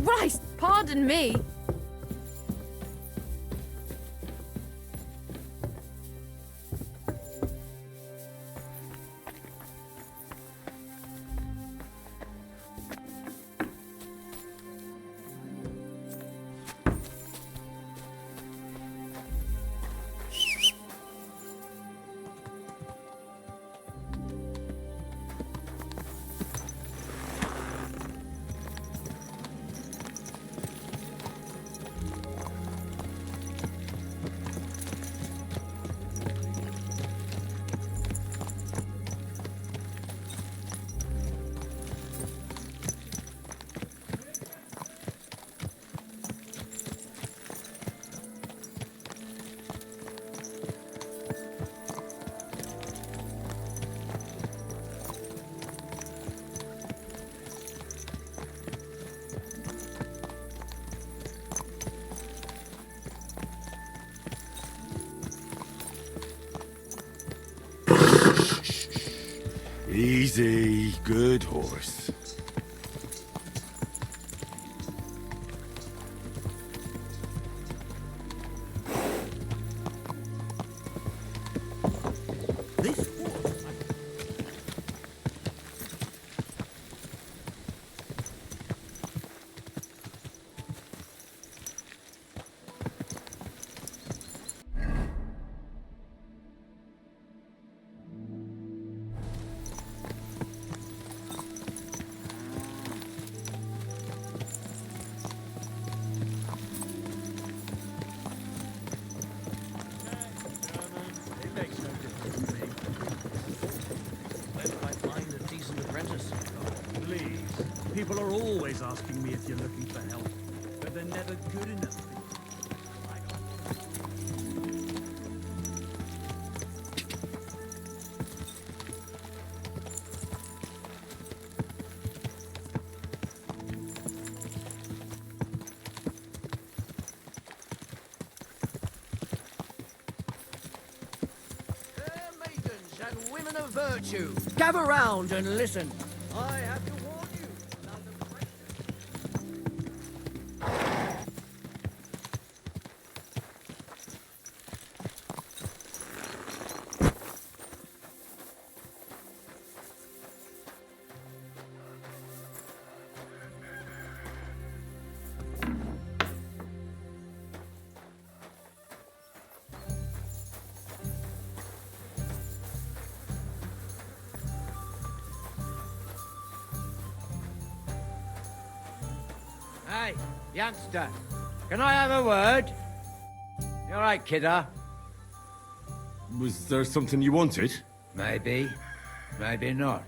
Christ, pardon me. Easy, good horse. People are always asking me if you're looking for help, but they're never good enough. Fair maidens and women of virtue, gather round and listen. I have to warn you about the pressure. Hey, youngster, can I have a word? You all right, kidder? Was there something you wanted? Maybe, maybe not.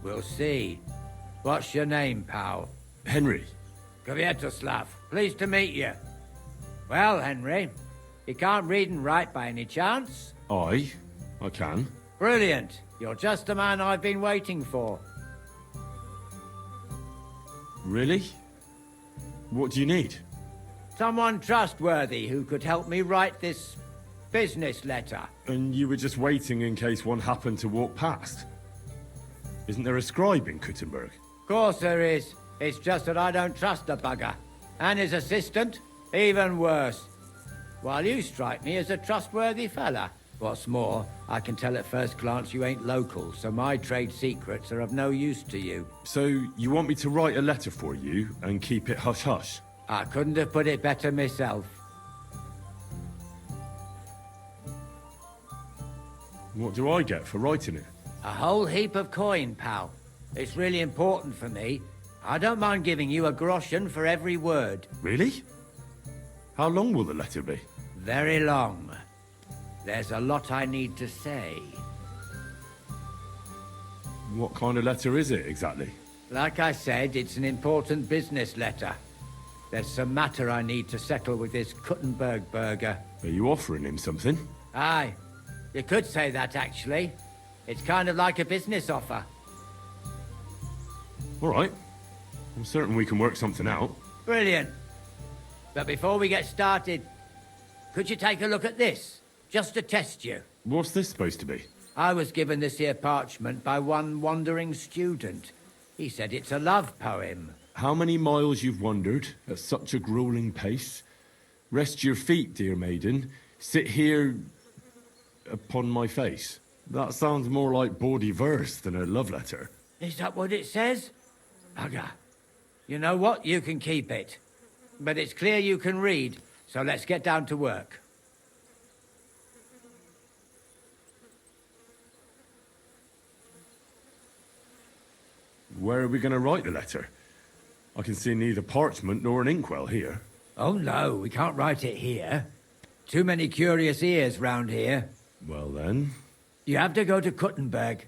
We'll see. What's your name, pal? Henry. Kvietoslav. Pleased to meet you. Well, Henry, you can't read and write by any chance? I can. Brilliant. You're just the man I've been waiting for. Really? What do you need? Someone trustworthy who could help me write this business letter. And you were just waiting in case one happened to walk past? Isn't there a scribe in Kuttenberg? Of course there is. It's just that I don't trust the bugger. And his assistant, even worse. While you strike me as a trustworthy fella. What's more, I can tell at first glance you ain't local, so my trade secrets are of no use to you. So you want me to write a letter for you and keep it hush-hush? I couldn't have put it better myself. What do I get for writing it? A whole heap of coin, pal. It's really important for me. I don't mind giving you a groschen for every word. Really? How long will the letter be? Very long. There's a lot I need to say. What kind of letter is it, exactly? Like I said, it's an important business letter. There's some matter I need to settle with this Kuttenberg burger. Are you offering him something? Aye. You could say that, actually. It's kind of like a business offer. All right. I'm certain we can work something out. Brilliant. But before we get started, could you take a look at this? Just to test you. What's this supposed to be? I was given this here parchment by one wandering student. He said it's a love poem. how many miles you've wandered at such a grueling pace. Rest your feet, dear maiden. Sit here upon my face. That sounds more like bawdy verse than a love letter. Is that what it says? Bugger. You know what? You can keep it. But it's clear you can read, so let's get down to work. Where are we going to write the letter? I can see neither parchment nor an inkwell here. Oh no, we can't write it here. Too many curious ears round here. Well then... You have to go to Kuttenberg,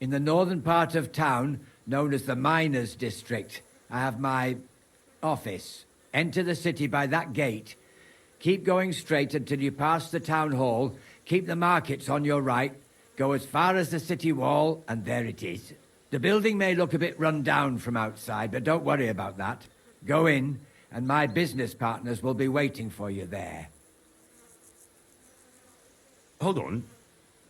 in the northern part of town, known as the Miners' District. I have my office. Enter the city by that gate. Keep going straight until you pass the town hall. Keep the markets on your right. Go as far as the city wall, and there it is. The building may look a bit run down from outside, but don't worry about that. Go in, and my business partners will be waiting for you there. Hold on.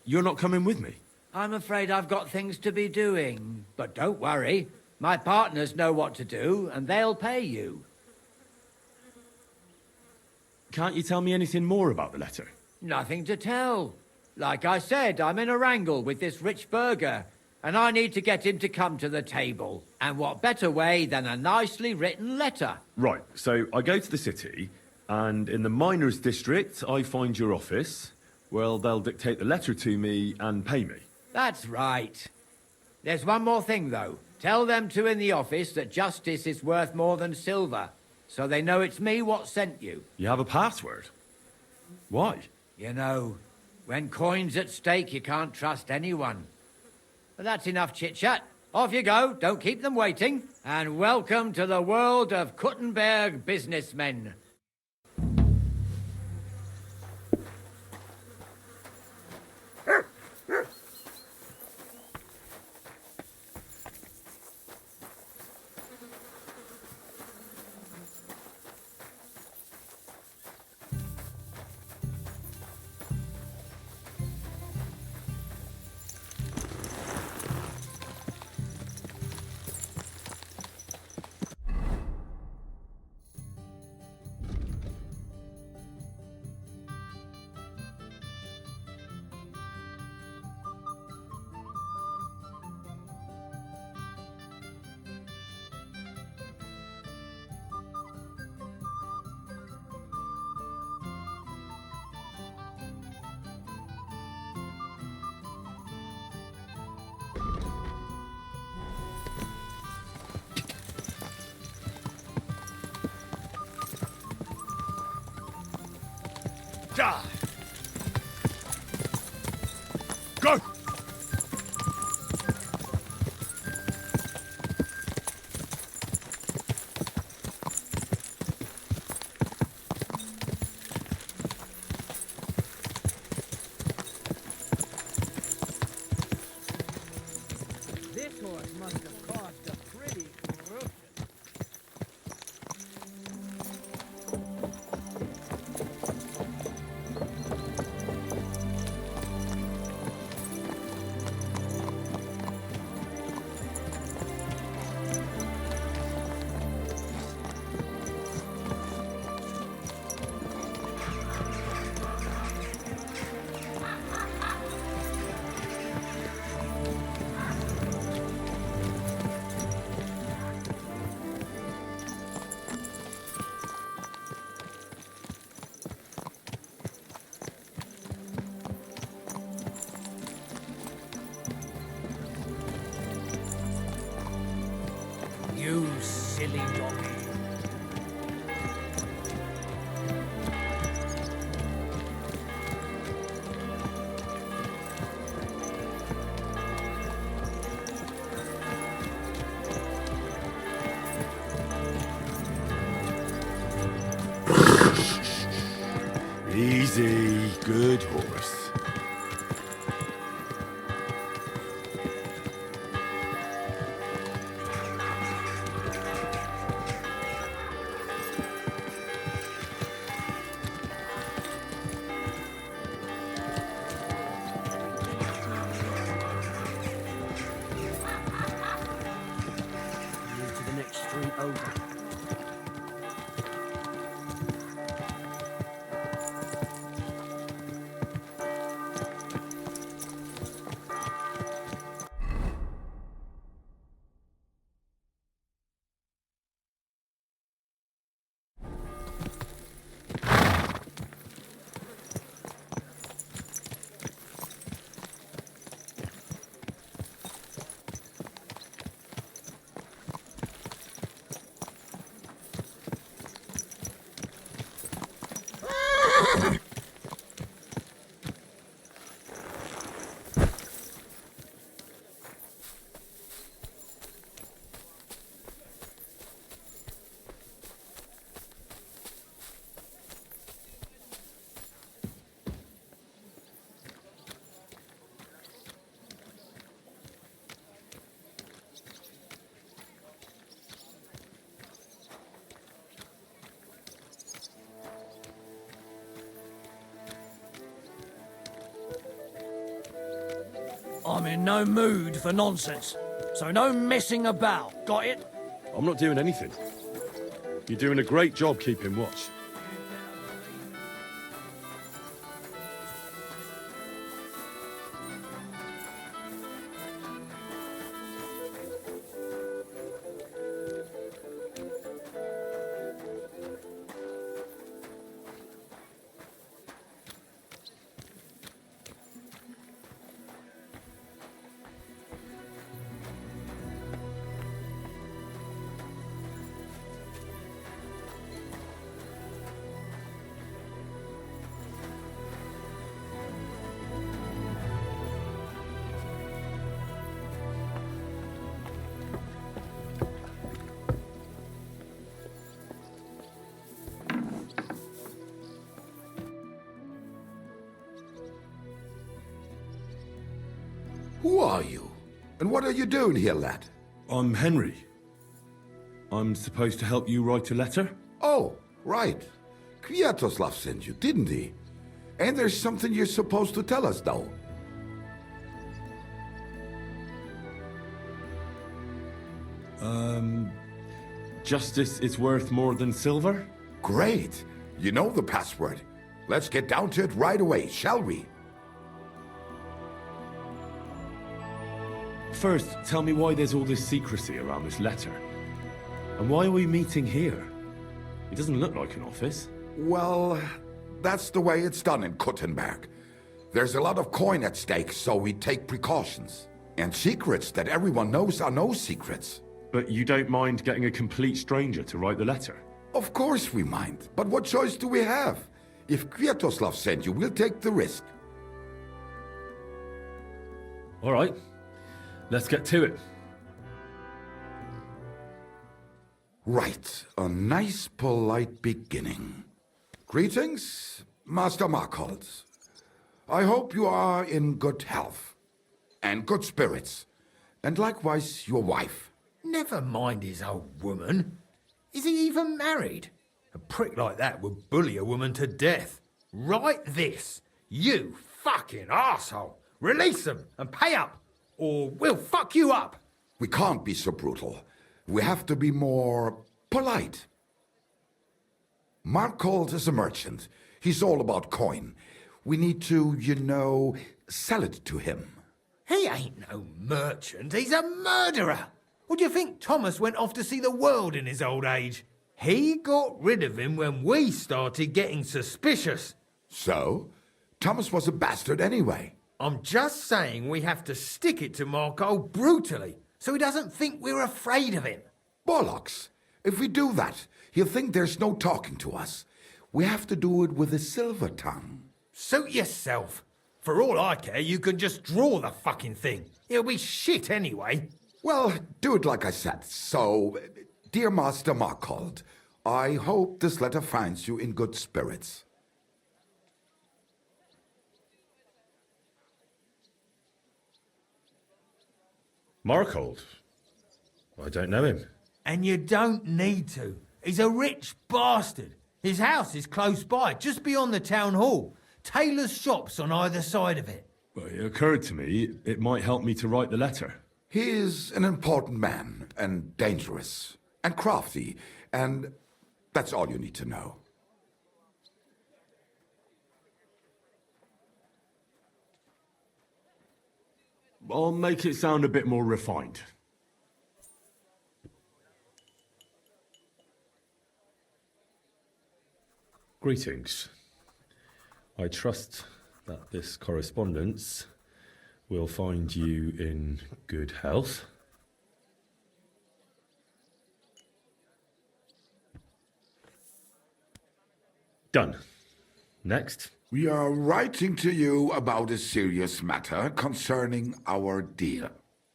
You're not coming with me? I'm afraid I've got things to be doing. But don't worry. My partners know what to do, and they'll pay you. Can't you tell me anything more about the letter? Nothing to tell. Like I said, I'm in a wrangle with this rich burgher, and I need to get him to come to the table. And what better way than a nicely written letter? Right, so I go to the city, and in the Miners' District, I find your office. Well, they'll dictate the letter to me and pay me. That's right. There's one more thing, though. Tell them two in the office that justice is worth more than silver, so they know it's me what sent you. You have a password? Why? You know, when coin's at stake, you can't trust anyone. But that's enough chit-chat. Off you go, don't keep them waiting. And welcome to the world of Kuttenberg businessmen. Go! This horse must have caused a pretty commotion. You silly donkey. Easy, good horse. Move to the next street over. I'm in no mood for nonsense, so no messing about, got it? I'm not doing anything. You're doing a great job keeping watch. Who are you? And what are you doing here, lad? I'm Henry. I'm supposed to help you write a letter? Oh, right. Kwiatoslav sent you, didn't he? And there's something you're supposed to tell us, though. Justice is worth more than silver? Great. You know the password. Let's get down to it right away, shall we? First, tell me why there's all this secrecy around this letter. And why are we meeting here? It doesn't look like an office. Well, that's the way it's done in Kuttenberg. There's a lot of coin at stake, so we take precautions. And secrets that everyone knows are no secrets. But you don't mind getting a complete stranger to write the letter? Of course we mind, but what choice do we have? If Kwiatoslav sent you, we'll take the risk. All right, let's get to it. Right, a nice polite beginning. Greetings, Master Markhold. I hope you are in good health and good spirits, and likewise your wife. Never mind his old woman. Is he even married? A prick like that would bully a woman to death. Write this. You fucking arsehole. Release them and pay up, or we'll fuck you up. We can't be so brutal. We have to be more polite. Markhold is a merchant. He's all about coin. We need to, sell it to him. He ain't no merchant. He's a murderer. What do you think Thomas went off to see the world in his old age? He got rid of him when we started getting suspicious. So? Thomas was a bastard anyway. I'm just saying we have to stick it to Markhold brutally, so he doesn't think we're afraid of him. Bollocks. If we do that, he'll think there's no talking to us. We have to do it with a silver tongue. Suit yourself. For all I care, you can just draw the fucking thing. It'll be shit anyway. Well, do it like I said. So, dear Master Markhold, I hope this letter finds you in good spirits. Markhold? I don't know him. And you don't need to. He's a rich bastard. His house is close by, just beyond the town hall. Tailor's shops on either side of it. Well, it occurred to me it might help me to write the letter. He is an important man and dangerous. and crafty, and that's all you need to know. I'll make it sound a bit more refined. Greetings. I trust that this correspondence will find you in good health. Done. Next. We are writing to you about a serious matter concerning our deal.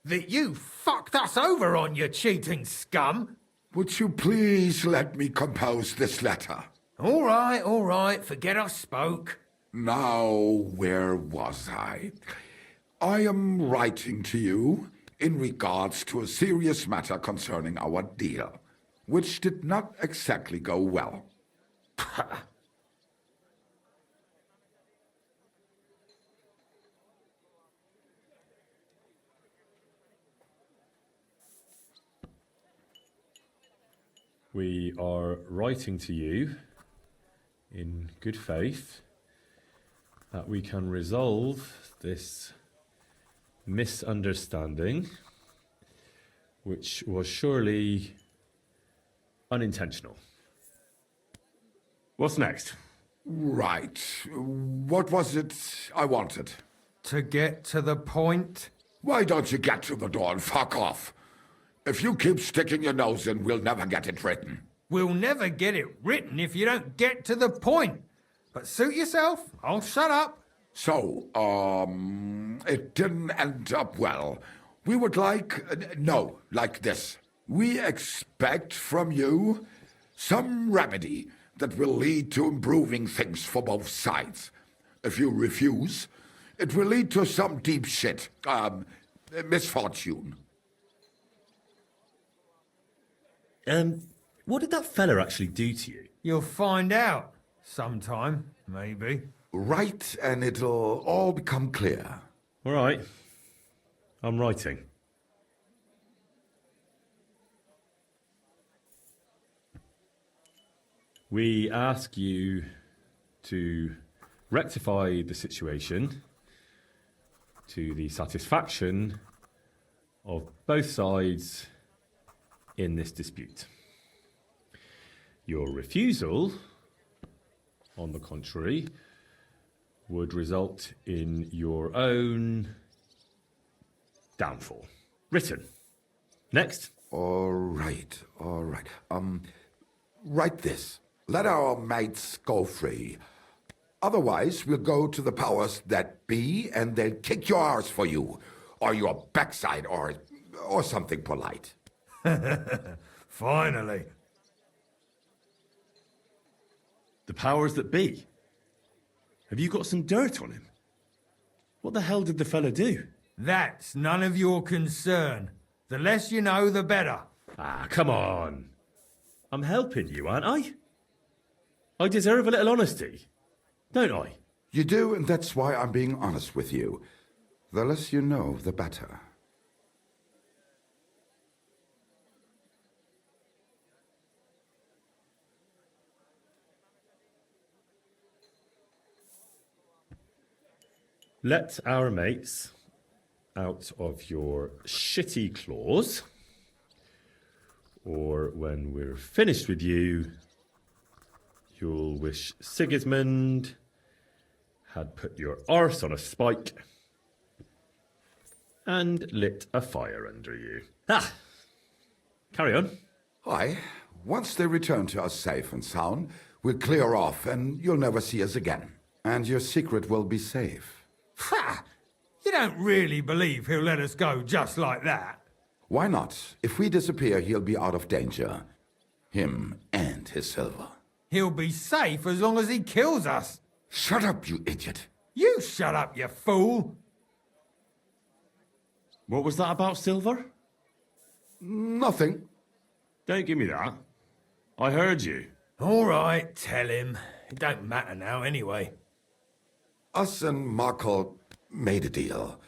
That you fucked us over on, you cheating scum! Would you please let me compose this letter? All right, forget I spoke. Now, where was I? I am writing to you in regards to a serious matter concerning our deal, which did not exactly go well. We are writing to you in good faith that we can resolve this misunderstanding, which was surely unintentional. What's next? Right. What was it I wanted? To get to the point? Why don't you get to the door and fuck off? If you keep sticking your nose in, we'll never get it written. We'll never get it written if you don't get to the point. But suit yourself, I'll shut up. So, it didn't end up well. We would like this. We expect from you some remedy that will lead to improving things for both sides. If you refuse, it will lead to some deep shit, misfortune. What did that fella actually do to you? You'll find out. Sometime, maybe. Write and it'll all become clear. All right. I'm writing. We ask you to rectify the situation to the satisfaction of both sides in this dispute. Your refusal, on the contrary, would result in your own downfall. Written. Next. All right. Write this. Let our mates go free. Otherwise, we'll go to the powers that be and they'll kick your arse for you, or your backside, or something polite. Finally. The powers that be? Have you got some dirt on him? What the hell did the fella do? That's none of your concern. The less you know, the better. Ah, come on. I'm helping you, aren't I? I deserve a little honesty, don't I? You do, and that's why I'm being honest with you. The less you know, the better. Let our mates out of your shitty claws, or when we're finished with you, you'll wish Sigismund had put your arse on a spike and lit a fire under you. Ah! Carry on. Aye. Once they return to us safe and sound, we'll clear off and you'll never see us again. And your secret will be safe. Ha! You don't really believe he'll let us go just like that? Why not? If we disappear, he'll be out of danger. Him and his silver. He'll be safe as long as he kills us. Shut up, you idiot. You shut up, you fool. What was that about silver? Nothing. Don't give me that. I heard you. All right, tell him. It don't matter now anyway. Us and Markle made a deal.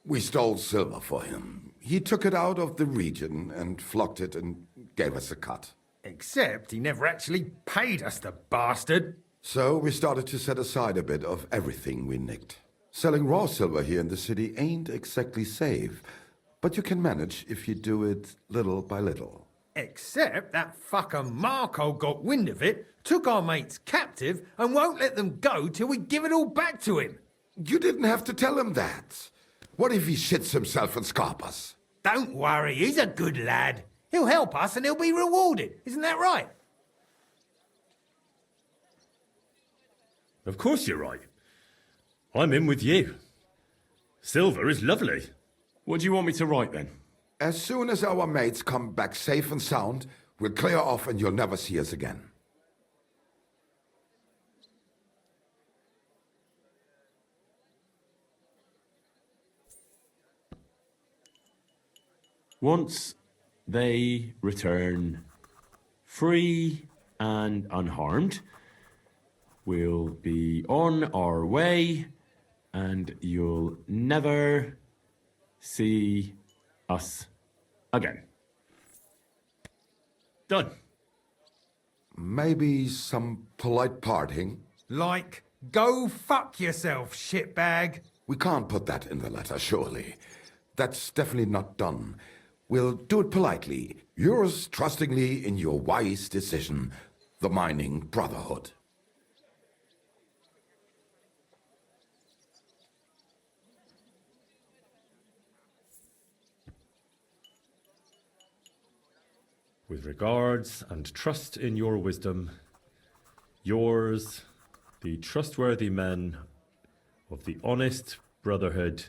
We stole silver for him. He took it out of the region and flocked it and gave us a cut. Except he never actually paid us, the bastard. So we started to set aside a bit of everything we nicked. Selling raw silver here in the city ain't exactly safe, but you can manage if you do it little by little. Except that fucker Marco got wind of it, took our mates captive, and won't let them go till we give it all back to him. You didn't have to tell him that. What if he shits himself and Scarpas? Don't worry, he's a good lad. He'll help us and he'll be rewarded. Isn't that right? Of course you're right. I'm in with you. Silver is lovely. What do you want me to write then? As soon as our mates come back safe and sound, we'll clear off and you'll never see us again. Once they return free and unharmed, we'll be on our way and you'll never see us again. Done. Maybe some polite parting? Like, go fuck yourself, shitbag. We can't put that in the letter, surely. That's definitely not done. We'll do it politely. Yours trustingly in your wise decision, the Mining Brotherhood. With regards and trust in your wisdom, yours, the trustworthy men of the honest Brotherhood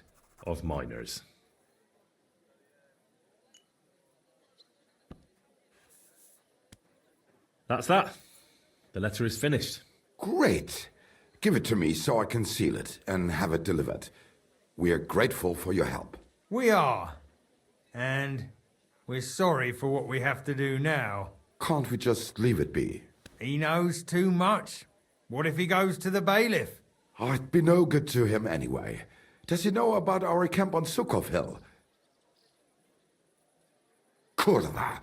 of Miners. That's that. The letter is finished. Great. Give it to me so I can seal it and have it delivered. We are grateful for your help. We are. And we're sorry for what we have to do now. Can't we just leave it be? He knows too much. What if he goes to the bailiff? Oh, it'd be no good to him anyway. Does he know about our camp on Sukov Hill? Kurva.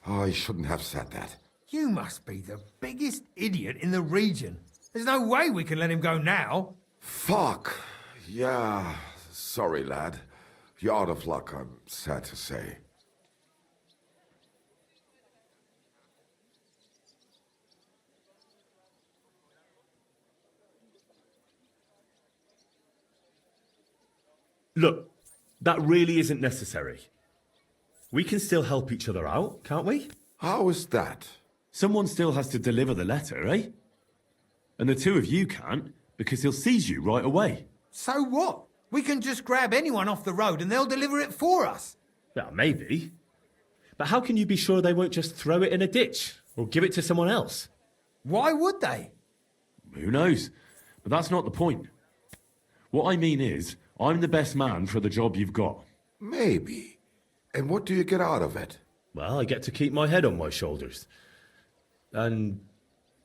Oh, I shouldn't have said that. You must be the biggest idiot in the region. There's no way we can let him go now. Fuck. Yeah. Sorry, lad. You're out of luck, I'm sad to say. Look, that really isn't necessary. We can still help each other out, can't we? How is that? Someone still has to deliver the letter, eh? And the two of you can't, because he'll seize you right away. So what? We can just grab anyone off the road and they'll deliver it for us. Yeah, maybe. But how can you be sure they won't just throw it in a ditch or give it to someone else? Why would they? Who knows? But that's not the point. What I mean is, I'm the best man for the job you've got. Maybe. And what do you get out of it? Well, I get to keep my head on my shoulders. And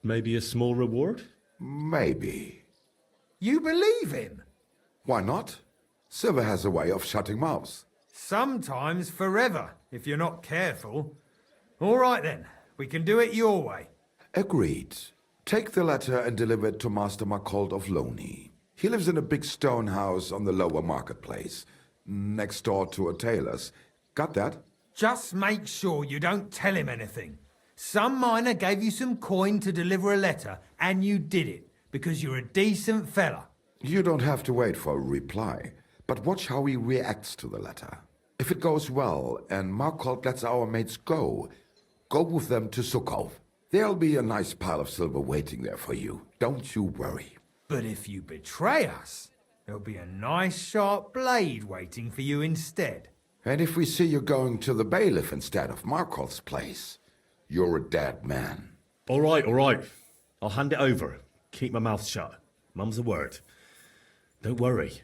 maybe a small reward? Maybe. You believe him? Why not? Silver has a way of shutting mouths. Sometimes forever, if you're not careful. All right then, we can do it your way. Agreed. Take the letter and deliver it to Master Marcold of Loney. He lives in a big stone house on the lower marketplace, next door to a tailor's. Got that? Just make sure you don't tell him anything. Some miner gave you some coin to deliver a letter, and you did it, because you're a decent fella. You don't have to wait for a reply, but watch how he reacts to the letter. If it goes well and Marcold lets our mates go with them to Sukov. There'll be a nice pile of silver waiting there for you. Don't you worry. But if you betray us, there'll be a nice sharp blade waiting for you instead. And if we see you going to the bailiff instead of Marcold's place, you're a dead man. All right, all right. I'll hand it over. Keep my mouth shut. Mum's a word. Don't worry.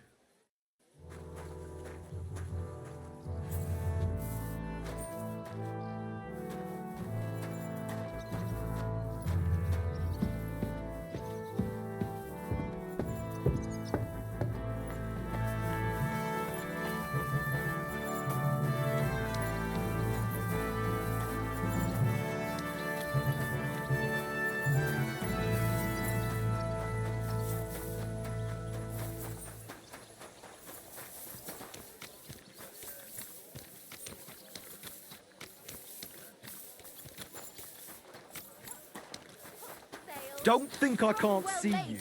don't think I can't see you.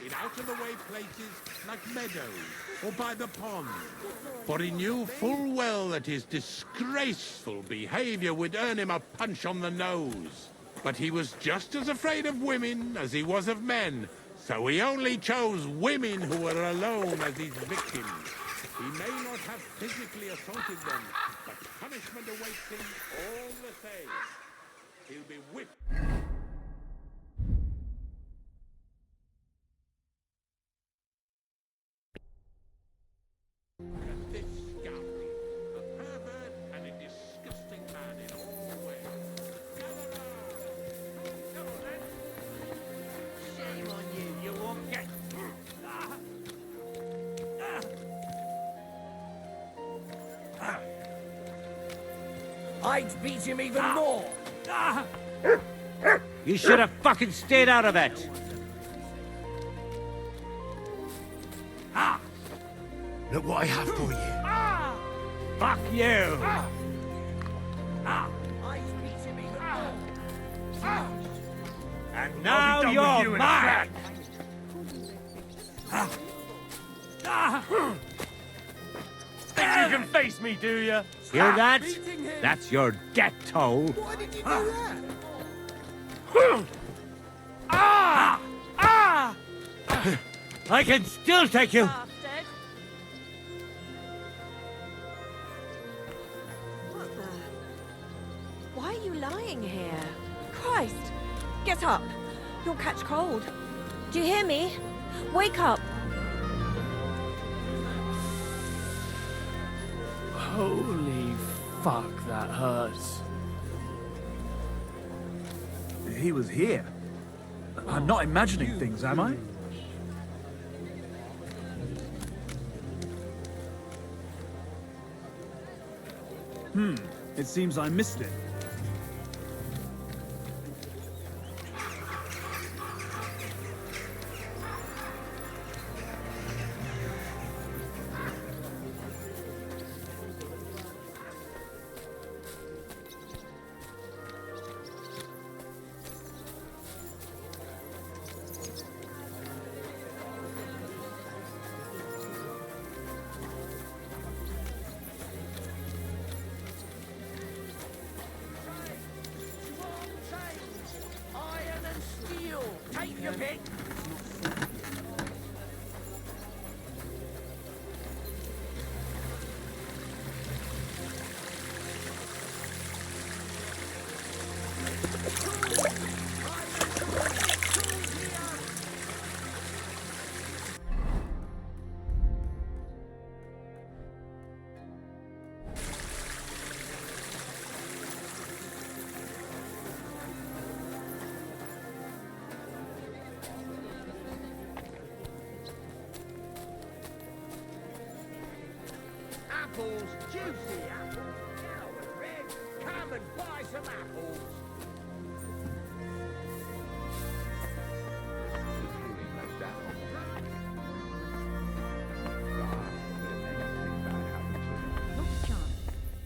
In out-of-the-way places like meadows or by the pond. For he knew full well that his disgraceful behavior would earn him a punch on the nose. But he was just as afraid of women as he was of men, so he only chose women who were alone as his victims. He may not have physically assaulted them, but punishment awaits him all the same. He'll be whipped. This scoundrel, a pervert and a disgusting man in all ways. Come on, then. Shame on you, you won't get... I'd beat him even more. You should have fucking stayed out of it. Look what I have for you. Fuck you. I'd beat him even more. And now you're mine. Think you can face me, do you? Hear that? That's your death toll. Why did you do that? I can still take you. Bastard. What the? Why are you lying here? Christ! Get up! You'll catch cold. Do you hear me? Wake up! Holy fuck, that hurts. He was here. I'm not imagining things, am I? It seems I missed it. Iron and steel. Take your pick. Apples, juicy apples. Now we're red. Come and buy some apples. Not a chance.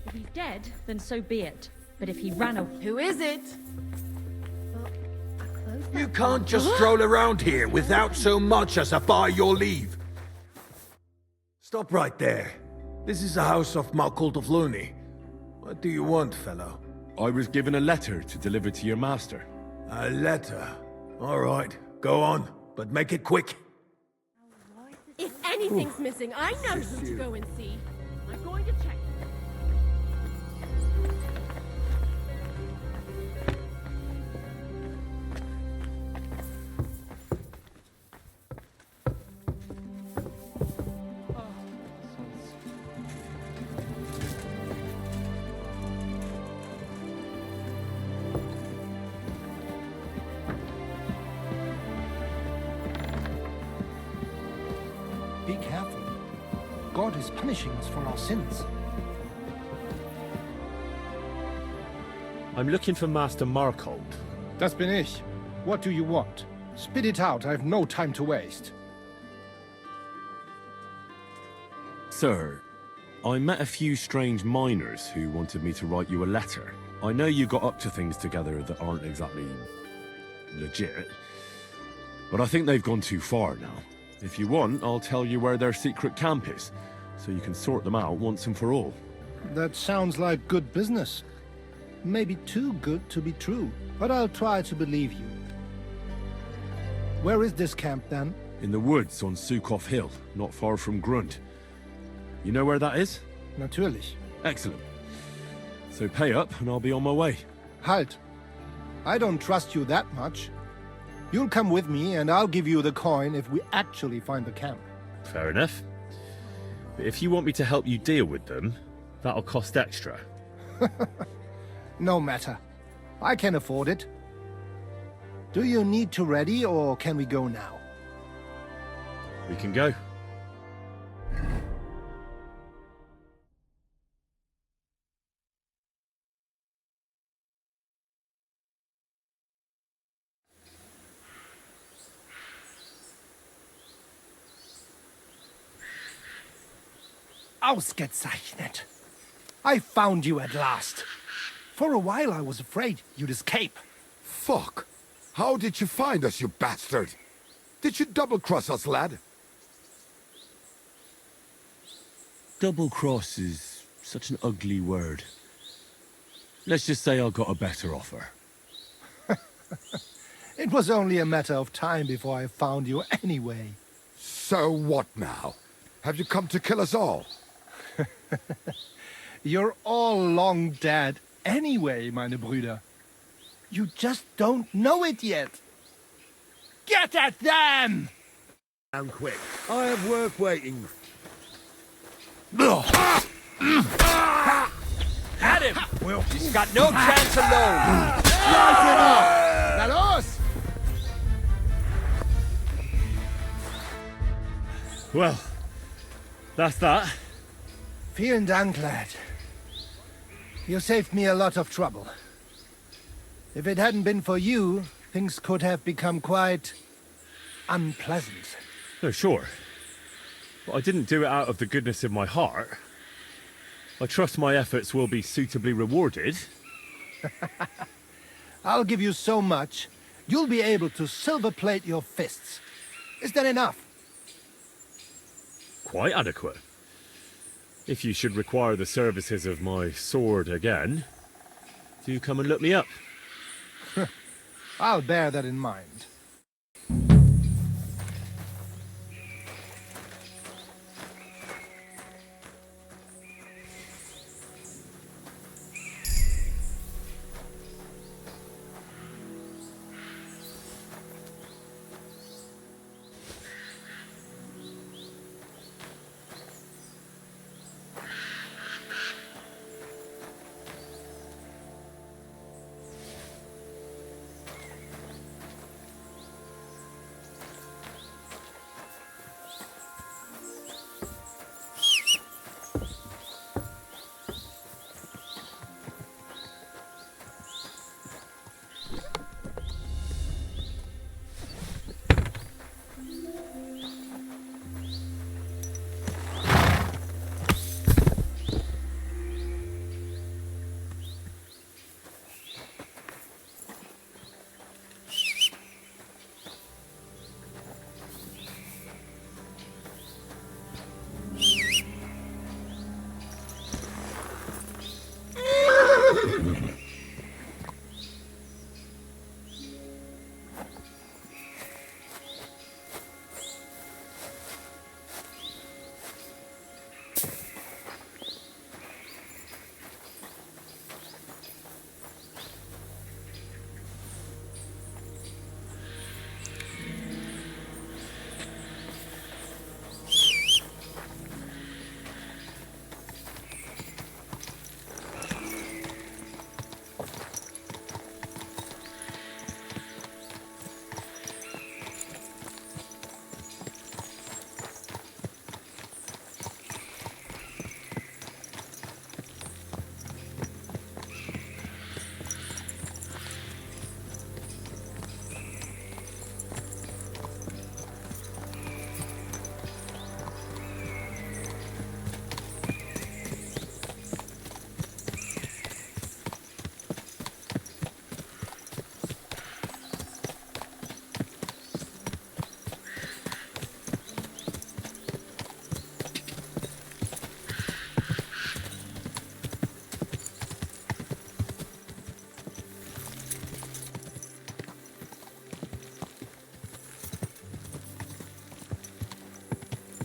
If he's dead, then so be it. But if he ran away... Who is it? You can't just stroll around here without so much as a by your leave. Stop right there. This is the house of Malkult of Looney. What do you want, fellow? I was given a letter to deliver to your master. A letter. All right, go on, but make it quick. If anything's missing, I know who to go and see. I'm going to check. Be careful. God is punishing us for our sins. I'm looking for Master Markold. Das bin ich. What do you want? Spit it out, I've no time to waste. Sir, I met a few strange miners who wanted me to write you a letter. I know you got up to things together that aren't exactly legit, but I think they've gone too far now. If you want, I'll tell you where their secret camp is, so you can sort them out once and for all. That sounds like good business. Maybe too good to be true, but I'll try to believe you. Where is this camp, then? In the woods on Sukov Hill, not far from Grund. You know where that is? Natürlich. Excellent. So pay up, and I'll be on my way. Halt. I don't trust you that much. You'll come with me, and I'll give you the coin if we actually find the camp. Fair enough. But if you want me to help you deal with them, that'll cost extra. No matter. I can afford it. Do you need to ready, or can we go now? We can go. Ausgezeichnet. I found you at last. For a while I was afraid you'd escape. Fuck! How did you find us, you bastard? Did you double-cross us, lad? Double-cross is such an ugly word. Let's just say I got a better offer. It was only a matter of time before I found you anyway. So what now? Have you come to kill us all? You're all long dead anyway, meine Brüder. You just don't know it yet. Get at them! Down quick. I have work waiting. At him! He's got no chance alone! Na los! Well, that's that. Vielen Dank, lad. You saved me a lot of trouble. If it hadn't been for you, things could have become quite unpleasant. No, sure. But I didn't do it out of the goodness of my heart. I trust my efforts will be suitably rewarded. I'll give you so much, you'll be able to silver-plate your fists. Is that enough? Quite adequate. If you should require the services of my sword again, do come and look me up. I'll bear that in mind.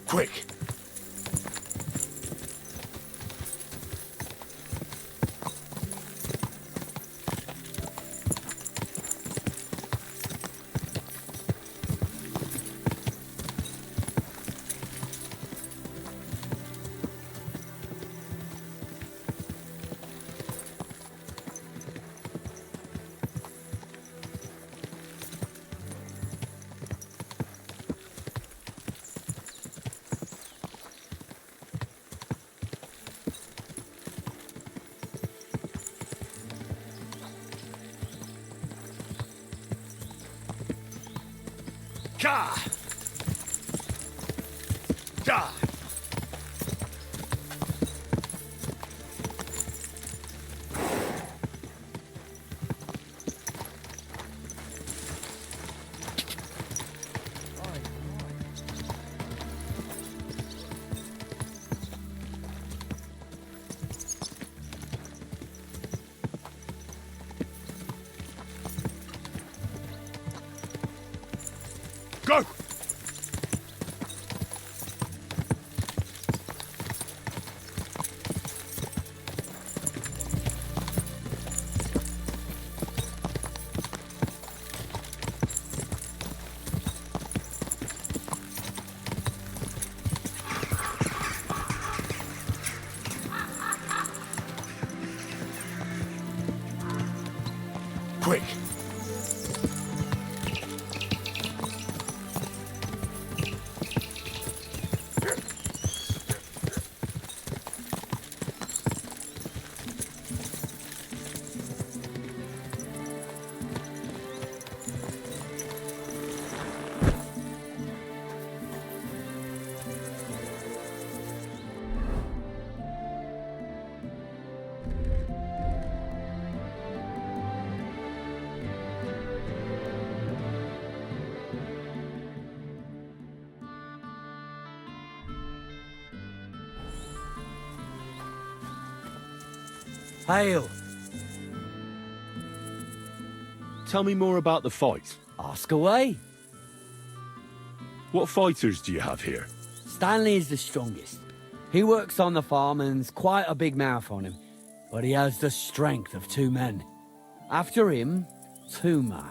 Quick! Ka! Ka! Go! Quick! Hail! Tell me more about the fight. Ask away. What fighters do you have here? Stanley is the strongest. He works on the farm and's quite a big mouth on him, but he has the strength of 2 men. After him, Tuma,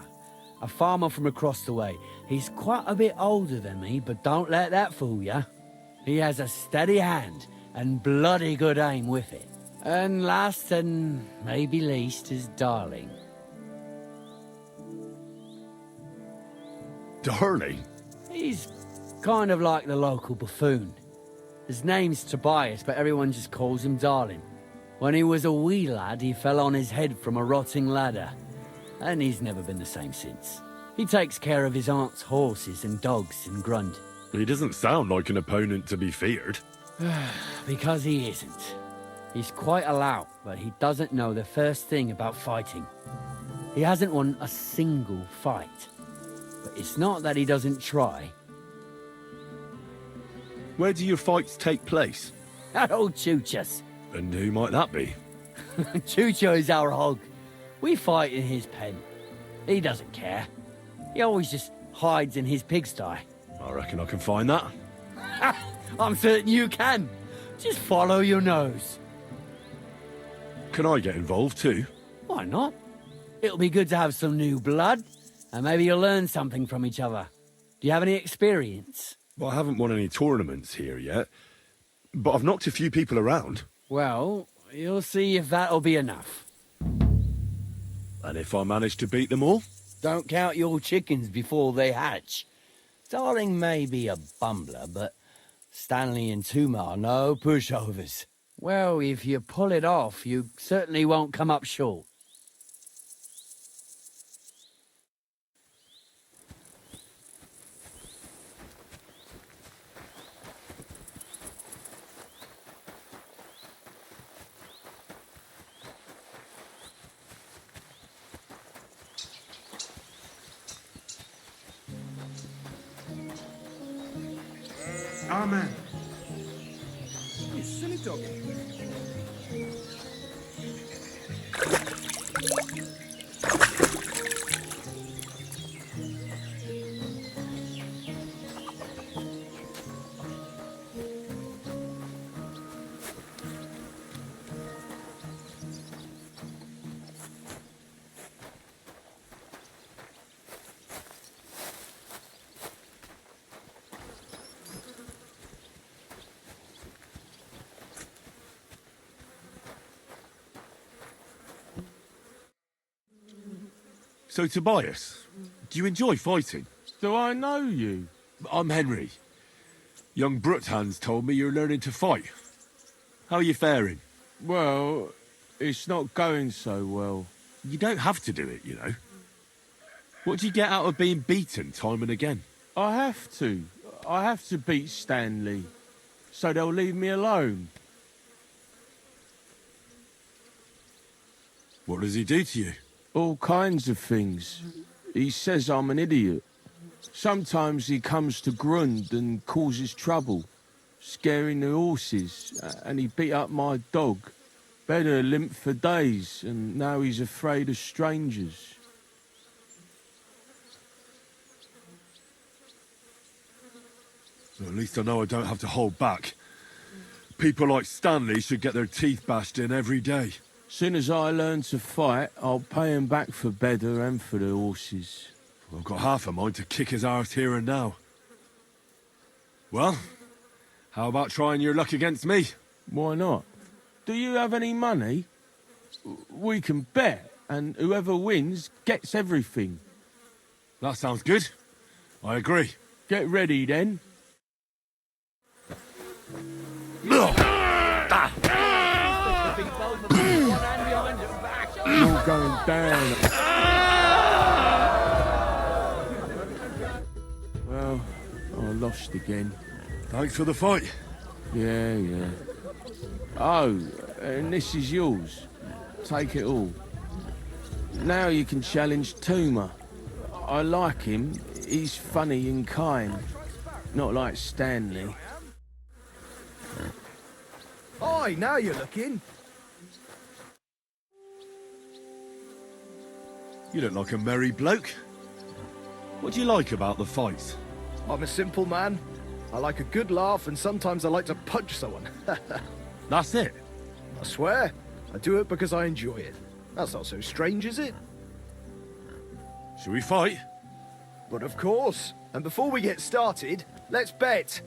a farmer from across the way. He's quite a bit older than me, but don't let that fool ya. He has a steady hand and bloody good aim with it. And last and maybe least is Darling. Darling? He's kind of like the local buffoon. His name's Tobias, but everyone just calls him Darling. When he was a wee lad, he fell on his head from a rotting ladder, and he's never been the same since. He takes care of his aunt's horses and dogs in Grund. He doesn't sound like an opponent to be feared. Because he isn't. He's quite a lout, but he doesn't know the first thing about fighting. He hasn't won a single fight. But it's not that he doesn't try. Where do your fights take place? At old Chucha's. And who might that be? Chucho is our hog. We fight in his pen. He doesn't care. He always just hides in his pigsty. I reckon I can find that. I'm certain you can. Just follow your nose. Can I get involved too? Why not? It'll be good to have some new blood, and maybe you'll learn something from each other. Do you have any experience? Well, I haven't won any tournaments here yet, but I've knocked a few people around. Well, you'll see if that'll be enough. And if I manage to beat them all? Don't count your chickens before they hatch. Darling may be a bumbler, but Stanley and Tuma are no pushovers. Well, if you pull it off, you certainly won't come up short. Amen. You silly doggy. So, Tobias, do you enjoy fighting? Do I know you? I'm Henry. Young Bruthan's told me you're learning to fight. How are you faring? Well, it's not going so well. You don't have to do it, you know. What do you get out of being beaten time and again? I have to. I have to beat Stanley, so they'll leave me alone. What does he do to you? All kinds of things. He says I'm an idiot. Sometimes he comes to Grund and causes trouble, scaring the horses, and he beat up my dog. Better limped for days, and now he's afraid of strangers. Well, at least I know I don't have to hold back. People like Stanley should get their teeth bashed in every day. Soon as I learn to fight, I'll pay him back for Bedder and for the horses. I've got half a mind to kick his arse here and now. Well, how about trying your luck against me? Why not? Do you have any money? We can bet, and whoever wins gets everything. That sounds good. I agree. Get ready, then. You're going down. Well, I lost again. Thanks for the fight. Yeah. Oh, and this is yours. Take it all. Now you can challenge Tuma. I like him. He's funny and kind. Not like Stanley. Oi, now you're looking. You look like a merry bloke. What do you like about the fights? I'm a simple man. I like a good laugh, and sometimes I like to punch someone. That's it. I swear, I do it because I enjoy it. That's not so strange, is it? Shall we fight? But of course. And before we get started, let's bet.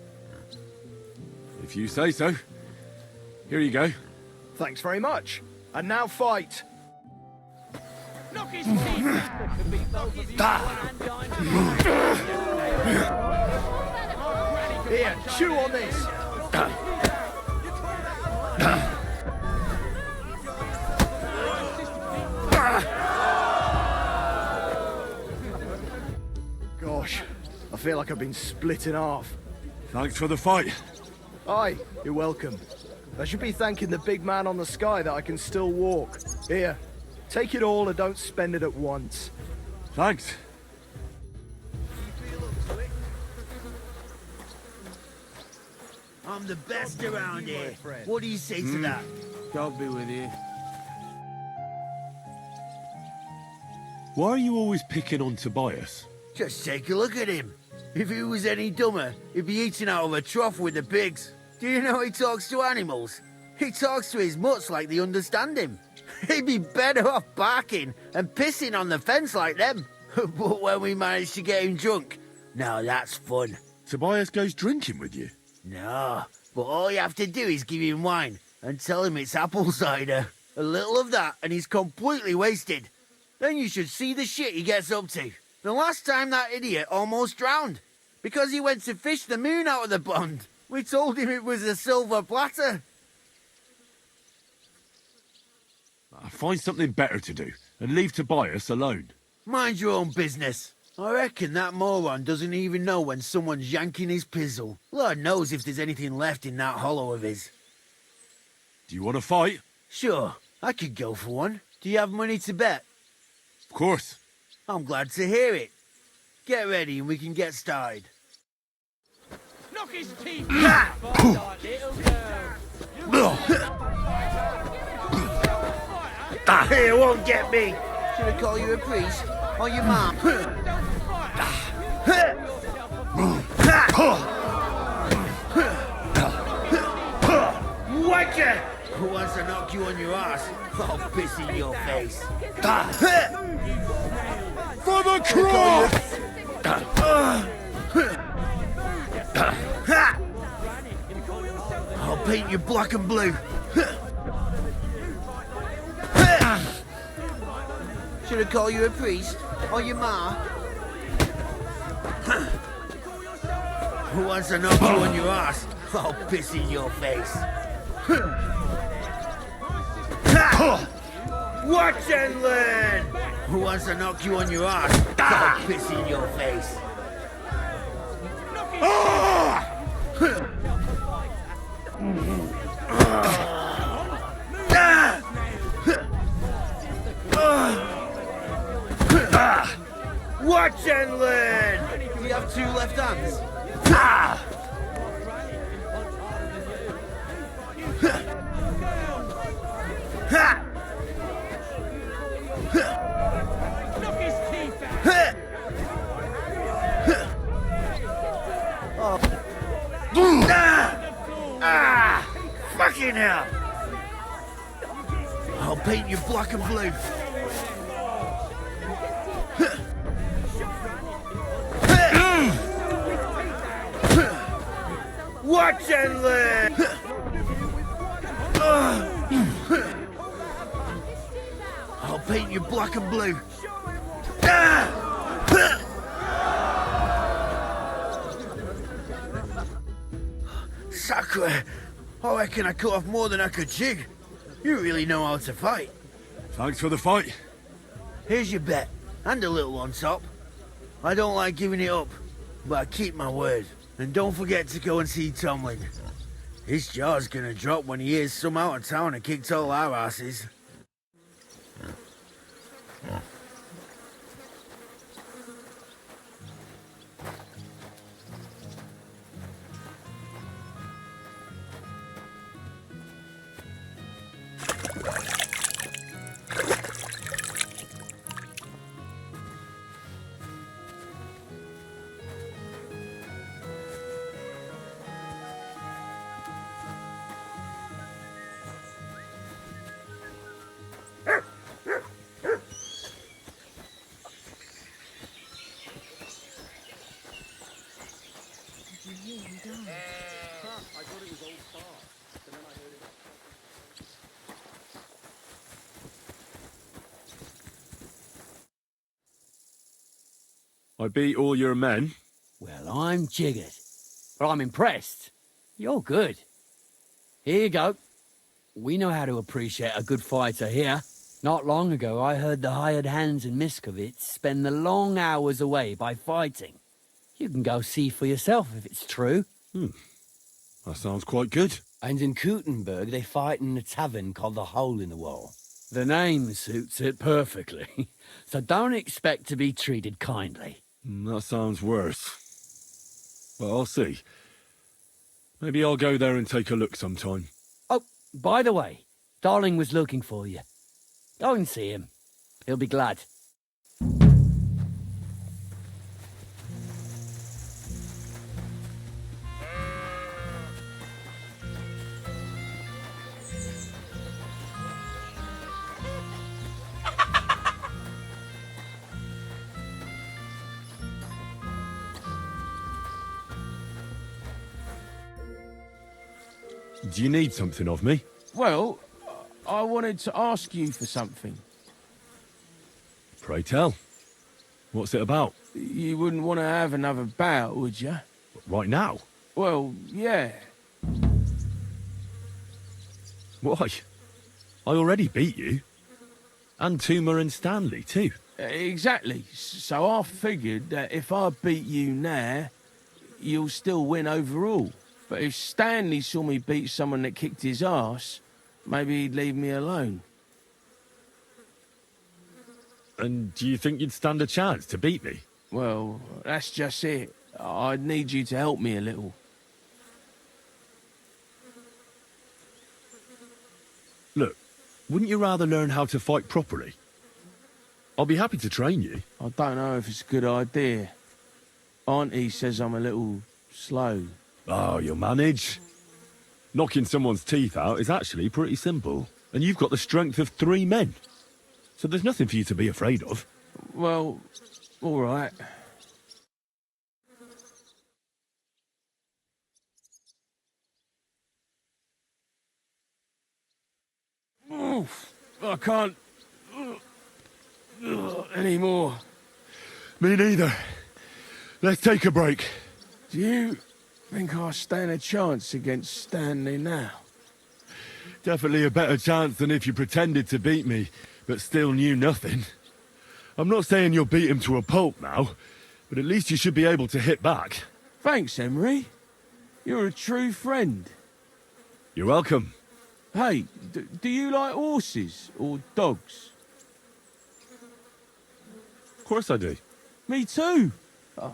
If you say so. Here you go. Thanks very much. And now fight. Knock his teeth Here, chew on this. Gosh, I feel like I've been split in half. Thanks for the fight. Aye, you're welcome. I should be thanking the big man on the sky that I can still walk. Here, take it all and don't spend it at once. Thanks. I'm the best around here. What do you say to that? God be with you. Why are you always picking on Tobias? Just take a look at him. If he was any dumber, he'd be eating out of a trough with the pigs. Do you know he talks to animals? He talks to his mutts like they understand him. He'd be better off barking and pissing on the fence like them. But when we managed to get him drunk, now that's fun. Tobias goes drinking with you? No, but all you have to do is give him wine and tell him it's apple cider. A little of that and he's completely wasted. Then you should see the shit he gets up to. The last time that idiot almost drowned because he went to fish the moon out of the pond. We told him it was a silver platter. Find something better to do and leave Tobias alone. Mind your own business. I reckon that moron doesn't even know when someone's yanking his pizzle. Lord knows if there's anything left in that hollow of his. Do you want to fight? Sure, I could go for one. Do you have money to bet? Of course. I'm glad to hear it. Get ready and we can get started. Knock his teeth It won't get me. Should I call you a priest? Or your mom? Watcha! Once I knock you on your ass, I'll piss in your face. For the cross! I'll paint you black and blue. Should I call you a priest? Or your ma? Who wants to knock you on your ass? I'll piss in your face. Watch and learn! Who wants to knock you on your ass? I'll piss in your face. Watch and learn! Do you have two left hands? Knock his teeth out! Fucking hell! I'll paint you black and blue. Watch and learn! I'll paint you black and blue. Sacre! I reckon I cut off more than I could chew. You really know how to fight. Thanks for the fight. Here's your bet, and a little on top. I don't like giving it up, but I keep my word. And don't forget to go and see Tomlin. His jaw's gonna drop when he hears some out of town and kicked all our asses. I beat all your men. Well, I'm jiggered. But I'm impressed. You're good. Here you go. We know how to appreciate a good fighter here. Not long ago, I heard the hired hands in Miskovitz spend the long hours away by fighting. You can go see for yourself if it's true. That sounds quite good. And in Kuttenberg, they fight in a tavern called the Hole in the Wall. The name suits it perfectly. So don't expect to be treated kindly. That sounds worse. But I'll see. Maybe I'll go there and take a look sometime. Oh, by the way, Darling was looking for you. Go and see him. He'll be glad. Do you need something of me? Well, I wanted to ask you for something. Pray tell. What's it about? You wouldn't want to have another bout, would you? Right now? Well, yeah. Why? I already beat you. And Toomer and Stanley, too. Exactly. So I figured that if I beat you now, you'll still win overall. But if Stanley saw me beat someone that kicked his ass, maybe he'd leave me alone. And do you think you'd stand a chance to beat me? Well, that's just it. I'd need you to help me a little. Look, wouldn't you rather learn how to fight properly? I'll be happy to train you. I don't know if it's a good idea. Auntie says I'm a little slow. Oh, you'll manage. Knocking someone's teeth out is actually pretty simple. And you've got the strength of 3 men. So there's nothing for you to be afraid of. Well, all right. Oof, I can't anymore. Me neither. Let's take a break. Do you think I stand a chance against Stanley now? Definitely a better chance than if you pretended to beat me, but still knew nothing. I'm not saying you'll beat him to a pulp now, but at least you should be able to hit back. Thanks, Emery. You're a true friend. You're welcome. Hey, do you like horses or dogs? Of course I do. Me too.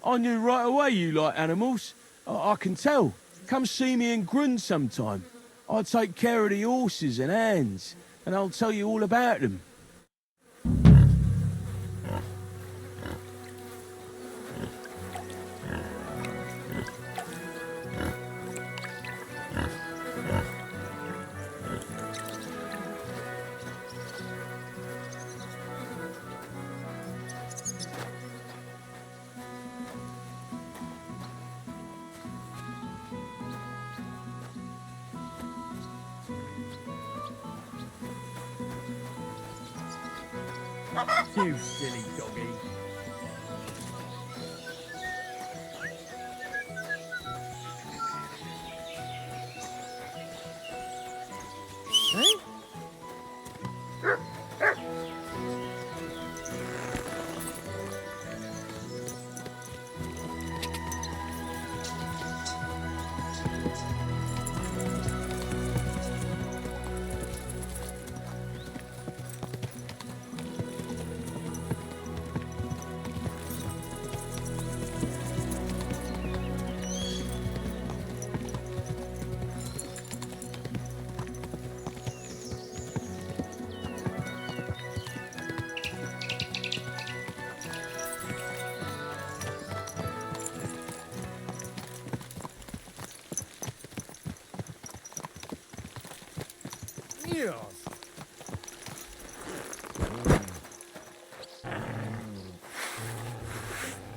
I knew right away you like animals. I can tell. Come see me in Grun sometime. I take care of the horses and hands, and I'll tell you all about them. You silly doggy.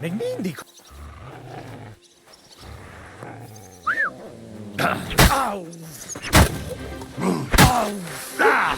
Nagnindik. Ow! Ow! Ah!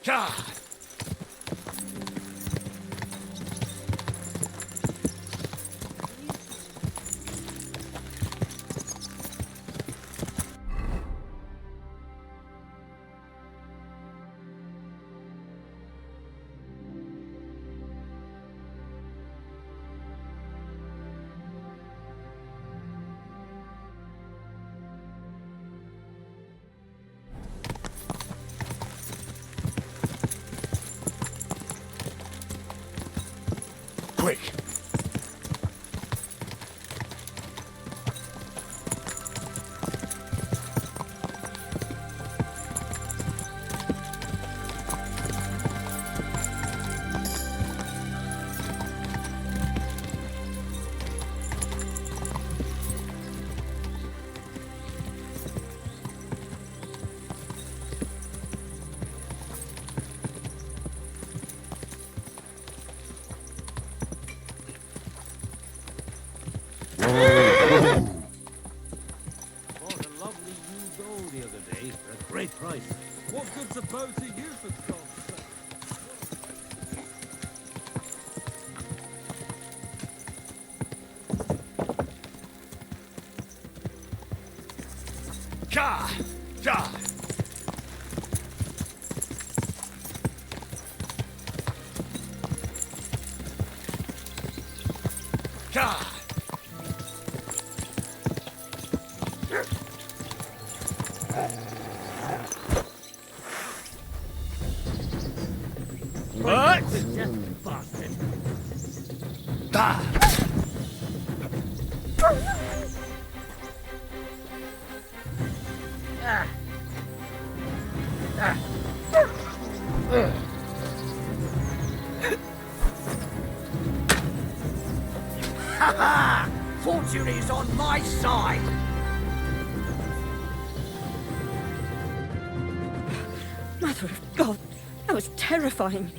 God! Quick! Bought a lovely new doll the other day at a great price. What good's a bow to you, for God's sake? Ka! Ka! God! What? Bastard. Ha ha! Fortune is on my side! Mother of God, that was terrifying.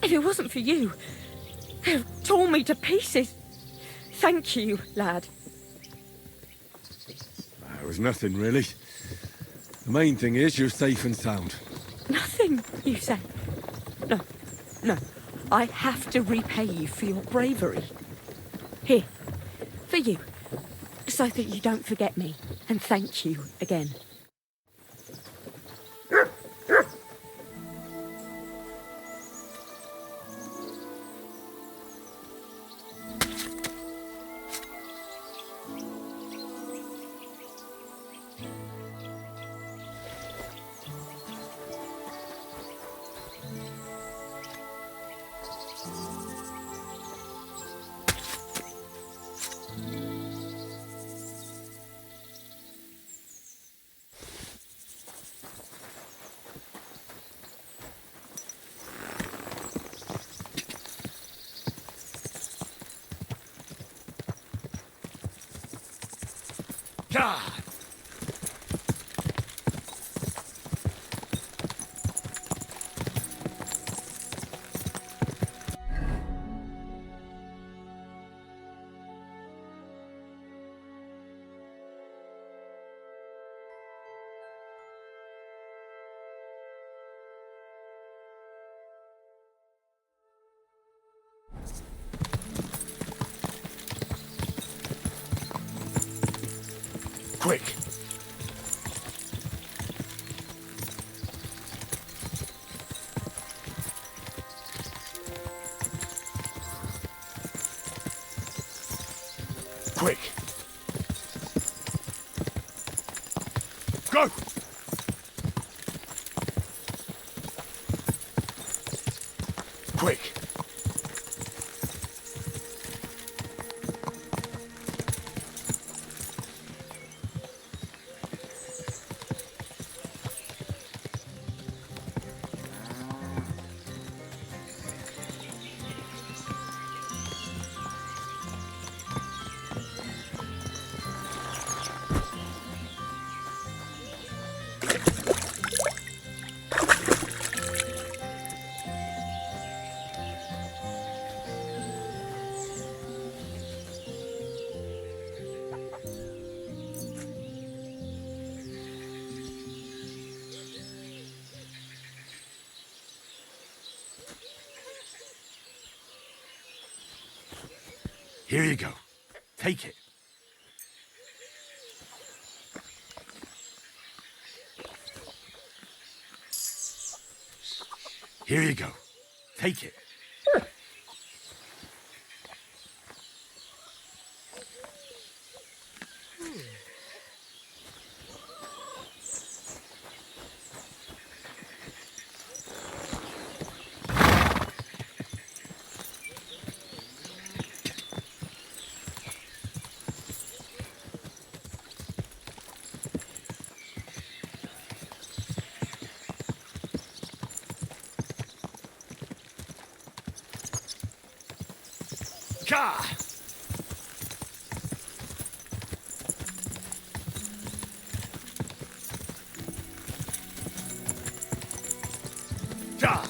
If it wasn't for you, they'd have torn me to pieces. Thank you, lad. It was nothing, really. The main thing is you're safe and sound. Nothing, you say? No, no. I have to repay you for your bravery. Here, for you, so that you don't forget me. And thank you again. God! Quick! Quick! Go! Quick! Here you go. Take it. Here you go. Take it. God! God!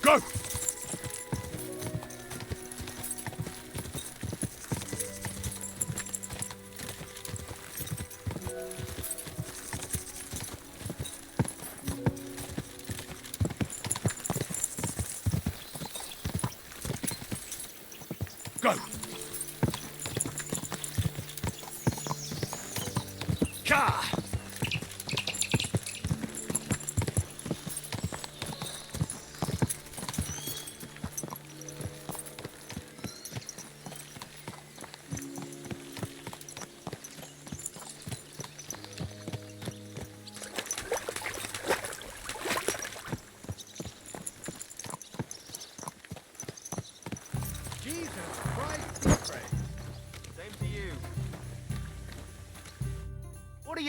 Go! Go!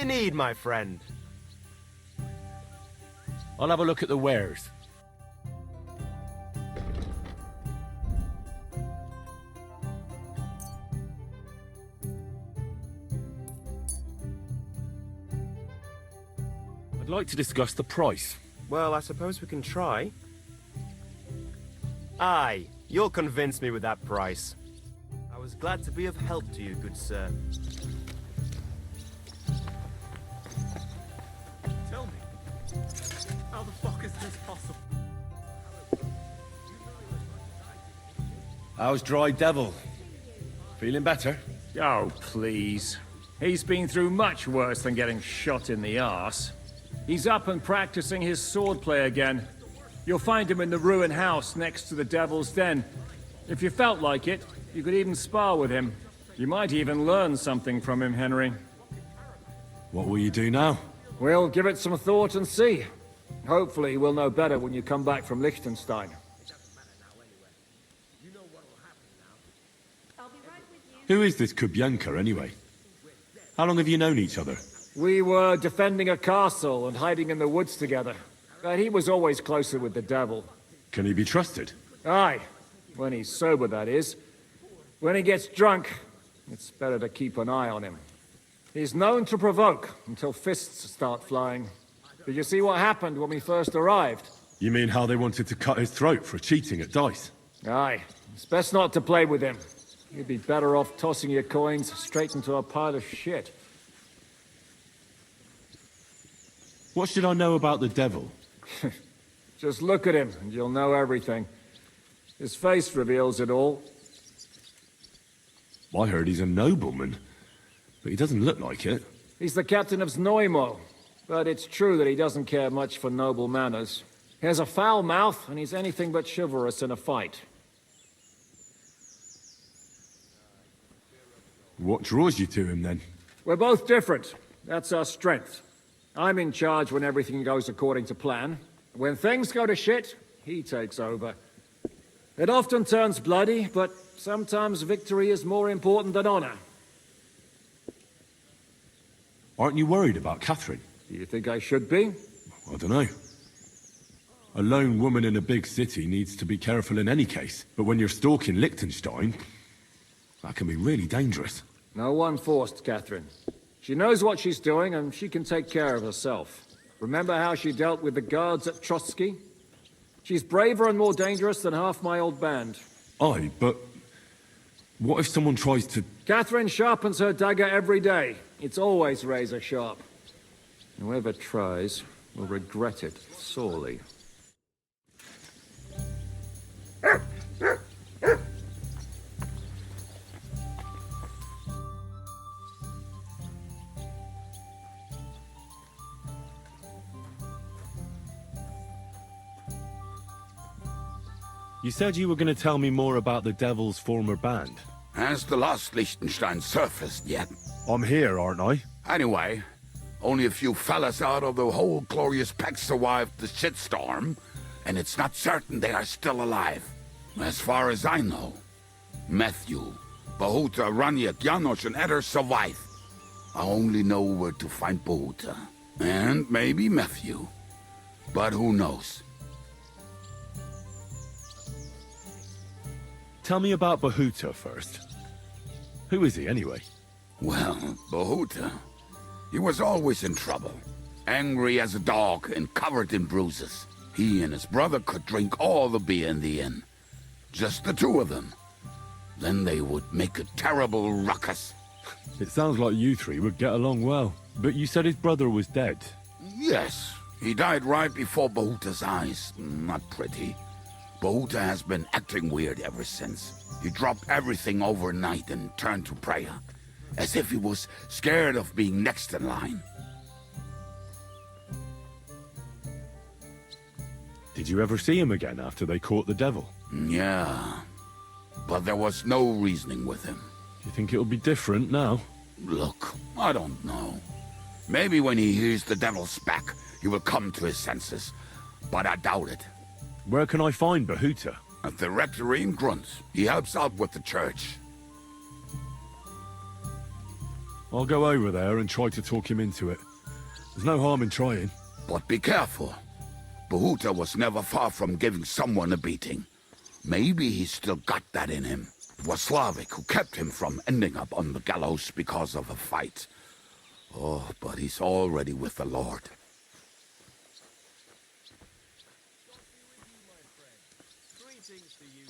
you need, my friend? I'll have a look at the wares. I'd like to discuss the price. Well, I suppose we can try. Aye, you'll convince me with that price. I was glad to be of help to you, good sir. Tell me, how the fuck is this possible? How's Dry Devil? Feeling better? Oh, please. He's been through much worse than getting shot in the arse. He's up and practicing his swordplay again. You'll find him in the ruined house next to the Devil's Den. If you felt like it, you could even spar with him. You might even learn something from him, Henry. What will you do now? We'll give it some thought and see. Hopefully we'll know better when you come back from Liechtenstein. Who is this Kubyanka, anyway? How long have you known each other? We were defending a castle and hiding in the woods together. But he was always closer with the Devil. Can he be trusted? Aye. When he's sober, that is. When he gets drunk, it's better to keep an eye on him. He's known to provoke until fists start flying. Did you see what happened when we first arrived? You mean how they wanted to cut his throat for cheating at dice? Aye. It's best not to play with him. You'd be better off tossing your coins straight into a pile of shit. What should I know about the Devil? Just look at him, and you'll know everything. His face reveals it all. I heard he's a nobleman, but he doesn't look like it. He's the captain of Znojmo, but it's true that he doesn't care much for noble manners. He has a foul mouth, and he's anything but chivalrous in a fight. What draws you to him, then? We're both different. That's our strength. I'm in charge when everything goes according to plan. When things go to shit, he takes over. It often turns bloody, but sometimes victory is more important than honor. Aren't you worried about Catherine? Do you think I should be? I don't know. A lone woman in a big city needs to be careful in any case. But when you're stalking Liechtenstein, that can be really dangerous. No one forced Catherine. She knows what she's doing, and she can take care of herself. Remember how she dealt with the guards at Trotsky? She's braver and more dangerous than half my old band. Aye, but what if someone tries to... Catherine sharpens her dagger every day. It's always razor sharp. Whoever tries will regret it sorely. You said you were going to tell me more about the Devil's former band. Has the lost Liechtenstein surfaced yet? I'm here, aren't I? Anyway, only a few fellas out of the whole glorious pack survived the shitstorm, and it's not certain they are still alive. As far as I know, Matthew, Bahuta, Raniak, Janosch, and Eder survive. I only know where to find Bahuta. And maybe Matthew. But who knows? Tell me about Bahuta first. Who is he, anyway? Well, Bahuta, he was always in trouble. Angry as a dog and covered in bruises. He and his brother could drink all the beer in the inn. Just the two of them. Then they would make a terrible ruckus. It sounds like you three would get along well. But you said his brother was dead. Yes, he died right before Bahuta's eyes. Not pretty. Bahuta has been acting weird ever since. He dropped everything overnight and turned to prayer, as if he was scared of being next in line. Did you ever see him again after they caught the Devil? Yeah, but there was no reasoning with him. Do you think it'll be different now? Look, I don't know. Maybe when he hears the Devil's back, he will come to his senses, but I doubt it. Where can I find Bahuta? At the rectory in Grunt. He helps out with the church. I'll go over there and try to talk him into it. There's no harm in trying. But be careful. Bahuta was never far from giving someone a beating. Maybe he's still got that in him. It was Slavic who kept him from ending up on the gallows because of a fight. Oh, but he's already with the Lord.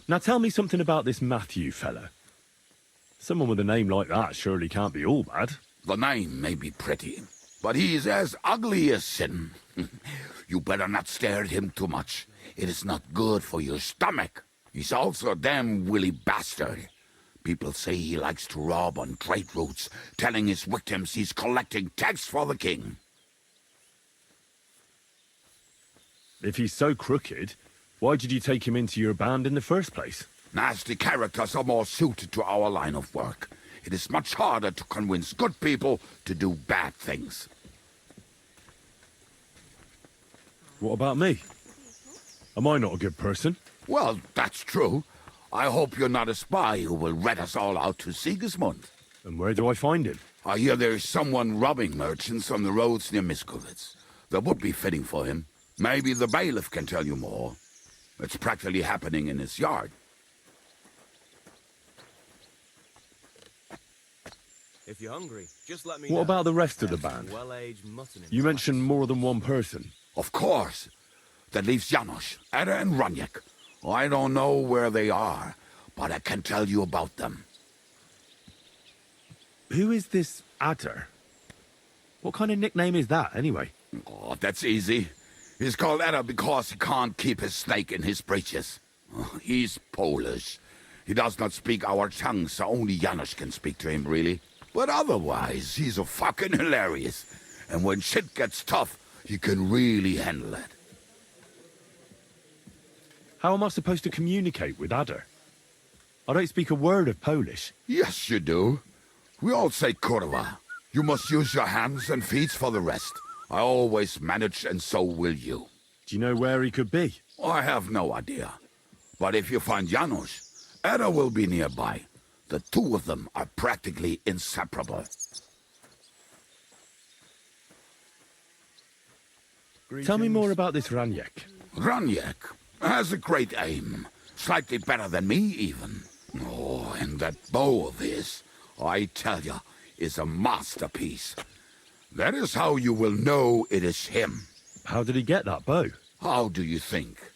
Now tell me something about this Matthew fella. Someone with a name like that surely can't be all bad. The name may be pretty, but he's as ugly as sin. You better not stare at him too much. It is not good for your stomach. He's also a damn willy bastard. People say he likes to rob on trade routes, telling his victims he's collecting tax for the king. If he's so crooked, why did you take him into your band in the first place? Nasty characters are more suited to our line of work. It is much harder to convince good people to do bad things. What about me? Am I not a good person? Well, that's true. I hope you're not a spy who will rat us all out to Sigismund. And where do I find him? I hear there is someone robbing merchants on the roads near Miskovitz. That would be fitting for him. Maybe the bailiff can tell you more. It's practically happening in his yard. If you're hungry, just let me know. What about the rest of the band? Well-aged mutton in You mentioned more than one person. Of course. That leaves Janos, Ada and Raniek. I don't know where they are, but I can tell you about them. Who is this Adder? What kind of nickname is that, anyway? Oh, that's easy. He's called Ada because he can't keep his snake in his breeches. He's Polish. He does not speak our tongue, so only Janos can speak to him, really. But otherwise, he's a fucking hilarious. And when shit gets tough, he can really handle it. How am I supposed to communicate with Adder? I don't speak a word of Polish. Yes, you do. We all say kurwa. You must use your hands and feet for the rest. I always manage, and so will you. Do you know where he could be? I have no idea. But if you find Janos, Ada will be nearby. The two of them are practically inseparable. Tell me more about this Raniek. Raniek has a great aim. Slightly better than me, even. Oh, and that bow of his, I tell ya, is a masterpiece. That is how you will know it is him. How did he get that bow? How do you think?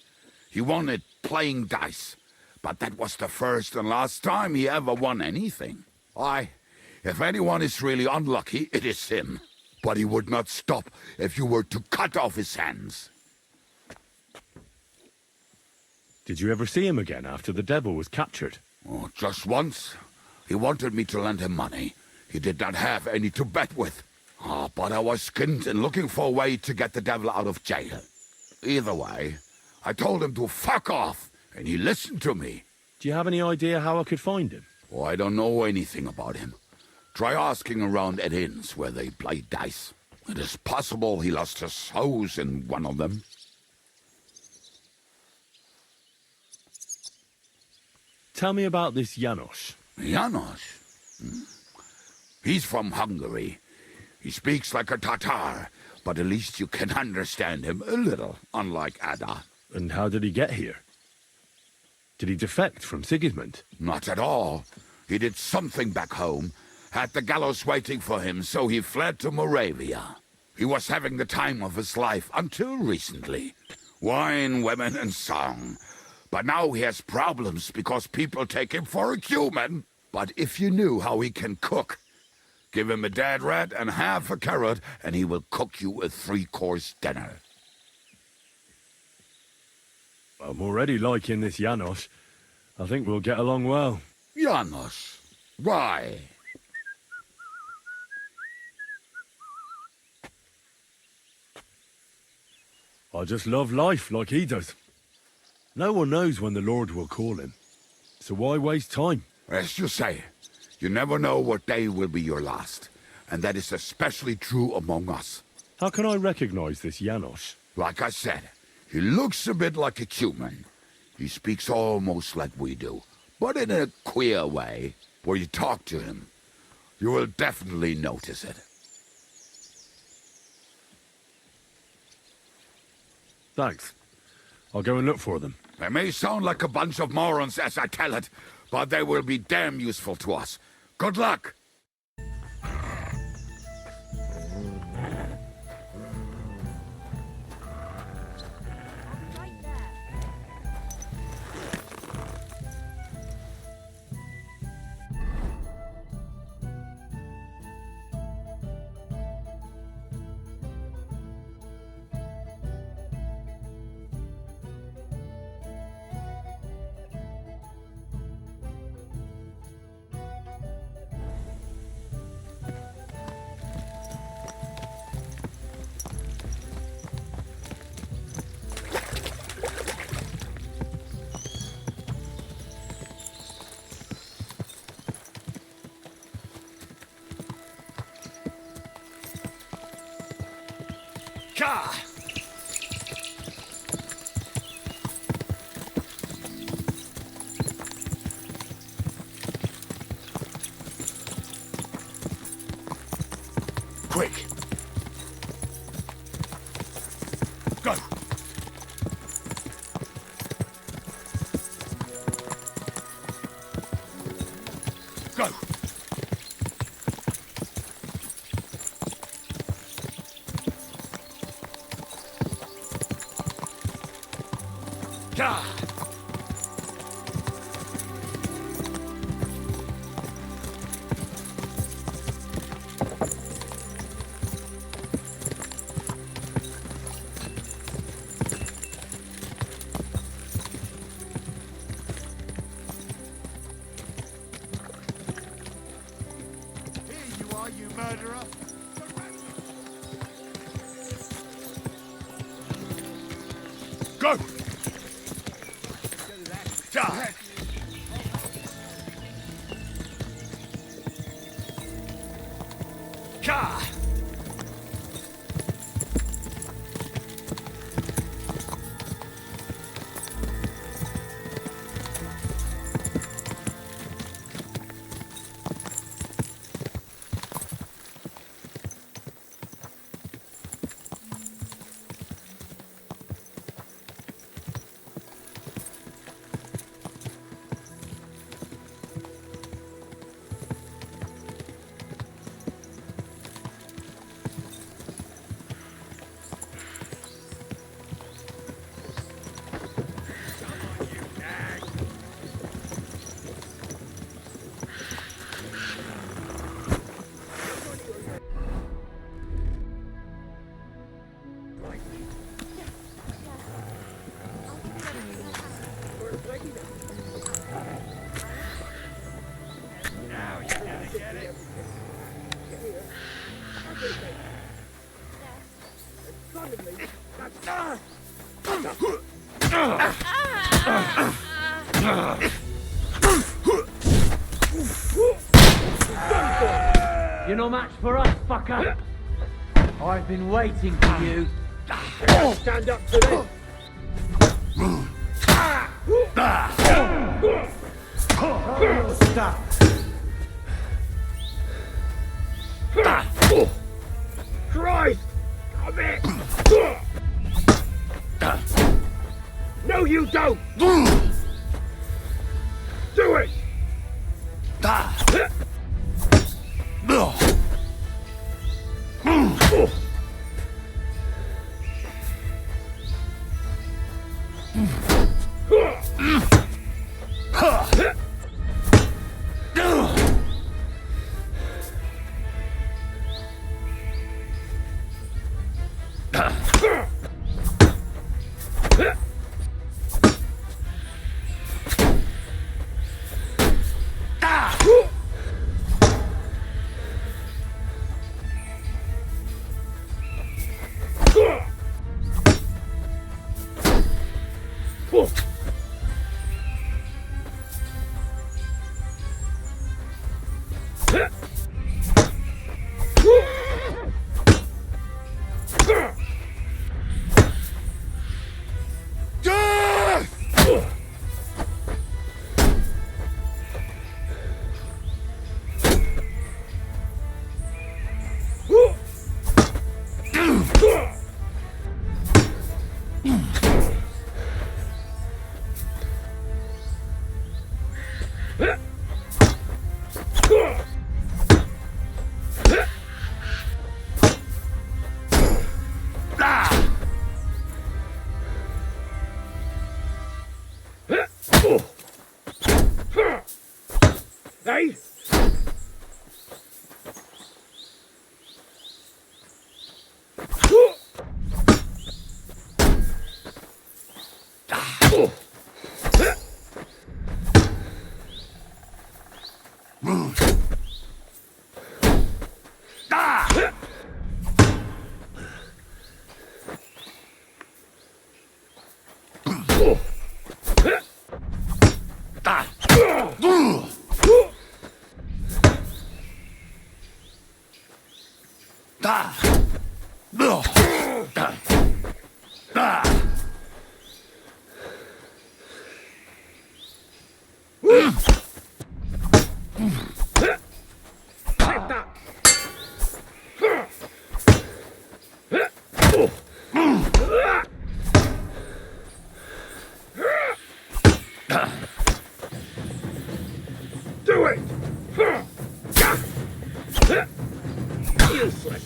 He won it playing dice. But that was the first and last time he ever won anything. If anyone is really unlucky, it is him. But he would not stop if you were to cut off his hands. Did you ever see him again after the devil was captured? Oh, just once. He wanted me to lend him money. He did not have any to bet with. But I was skinned and looking for a way to get the devil out of jail. Either way, I told him to fuck off, and he listened to me. Do you have any idea how I could find him? Oh, I don't know anything about him. Try asking around at inns where they play dice. It is possible he lost his hose in one of them. Tell me about this Janos. Janos? He's from Hungary. He speaks like a Tatar, but at least you can understand him a little, unlike Ada. And how did he get here? Did he defect from Sigismund? Not at all. He did something back home, had the gallows waiting for him, so he fled to Moravia. He was having the time of his life until recently. Wine, women, and song. But now he has problems because people take him for a human. But if you knew how he can cook, give him a dead rat and half a carrot, and he will cook you a 3-course dinner. I'm already liking this Janos. I think we'll get along well. Janos? Why? I just love life like he does. No one knows when the Lord will call him. So why waste time? As you say, you never know what day will be your last. And that is especially true among us. How can I recognize this Janos? Like I said, he looks a bit like a human. He speaks almost like we do, but in a queer way, where you talk to him. You will definitely notice it. Thanks. I'll go and look for them. They may sound like a bunch of morons as I tell it, but they will be damn useful to us. Good luck! Car! Quick! Go! Go! Car! You murderer! Go! Die! Car! You're no match for us, fucker. I've been waiting for you. Stand up to this! Stop. Christ! Come it! No, you don't! Do it! Do it! Useless!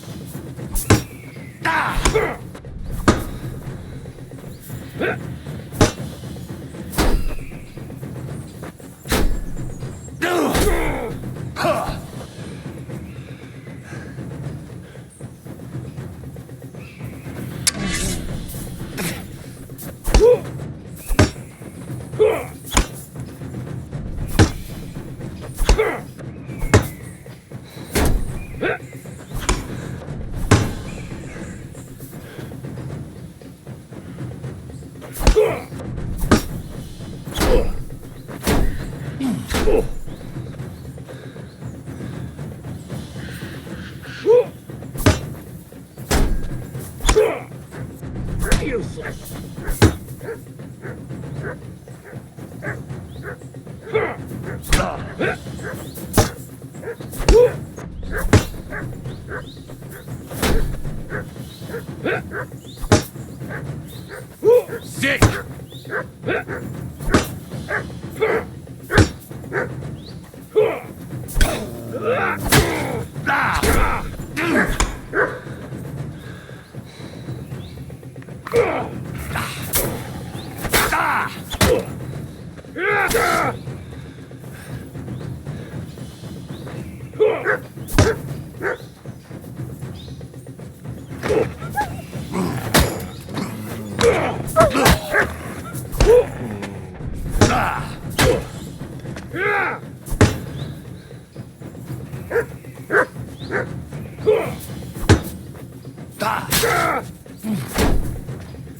Useless! Sick!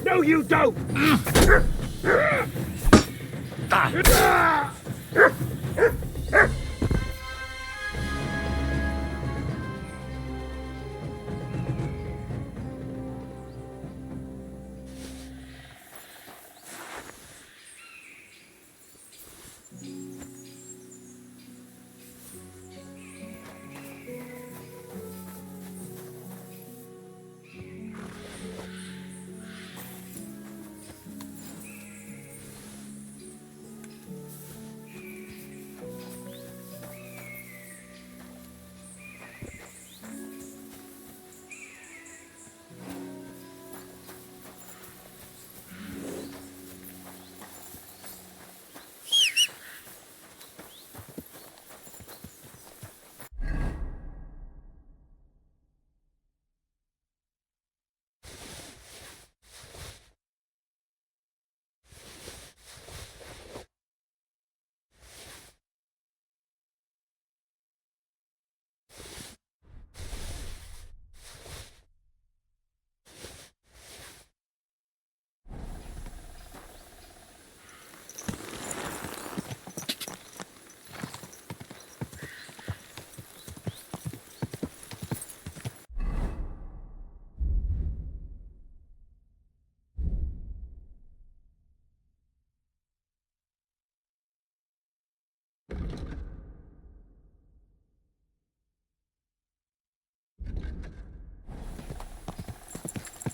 No, you don't!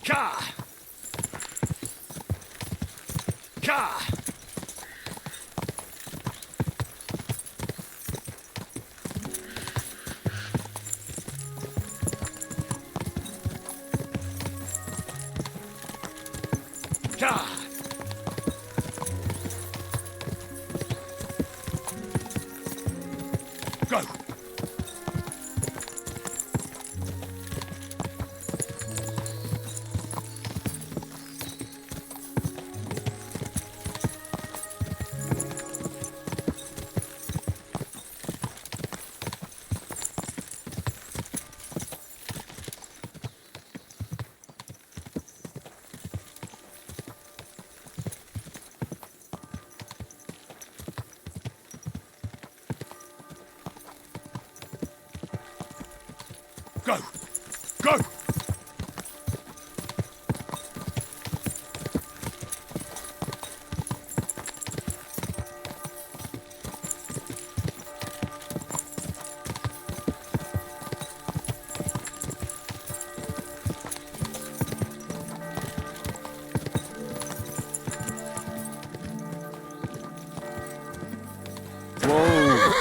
Ka! Ka! Ka! Go! Go! Go!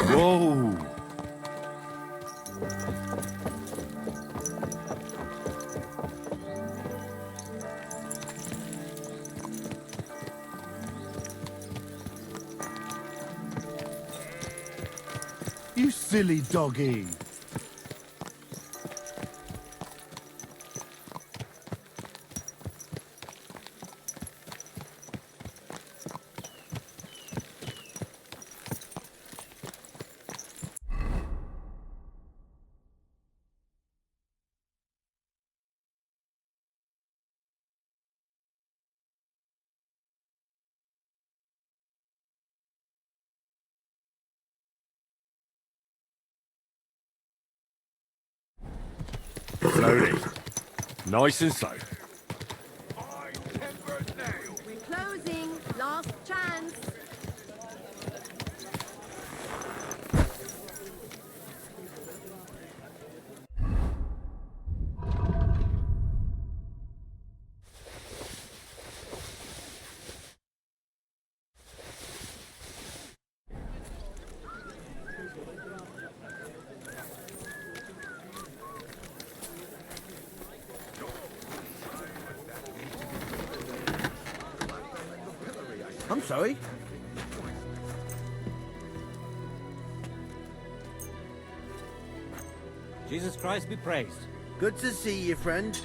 Whoa! You silly doggy. Slowly. Nice and slow. We're closing. Last chance. I'm sorry. Jesus Christ be praised. Good to see you, friend.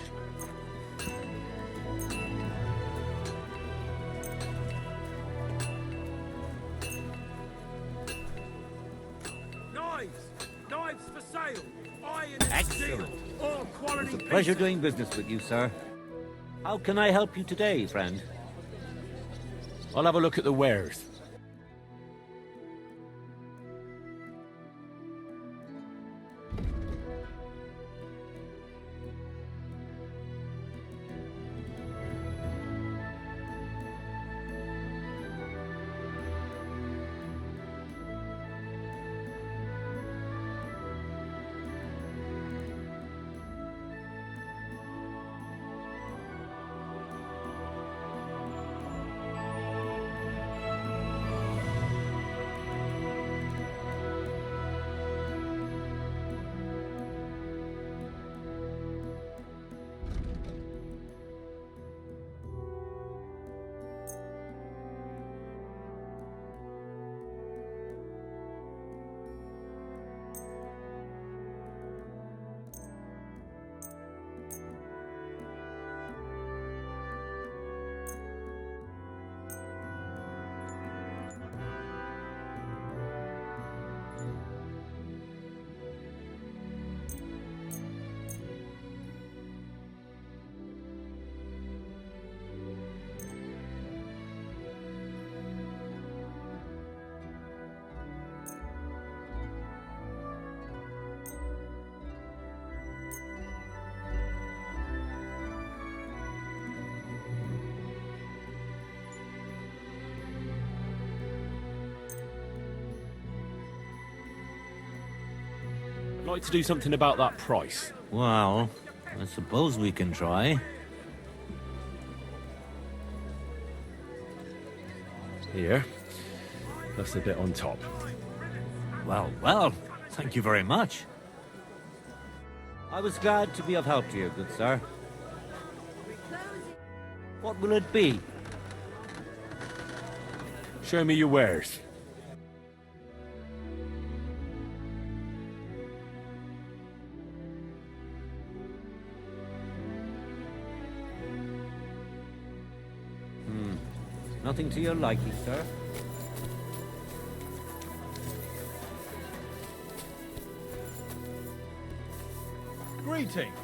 Knives! Knives for sale! Iron and Excellent. steel! All quality It's a pleasure pieces. doing business with you, sir. How can I help you today, friend? I'll have a look at the wares. I'd like to do something about that price. Well, I suppose we can try. Here. That's a bit on top. Well, thank you very much. I was glad to be of help to you, good sir. What will it be? Show me your wares. Nothing to your liking, sir? Greetings.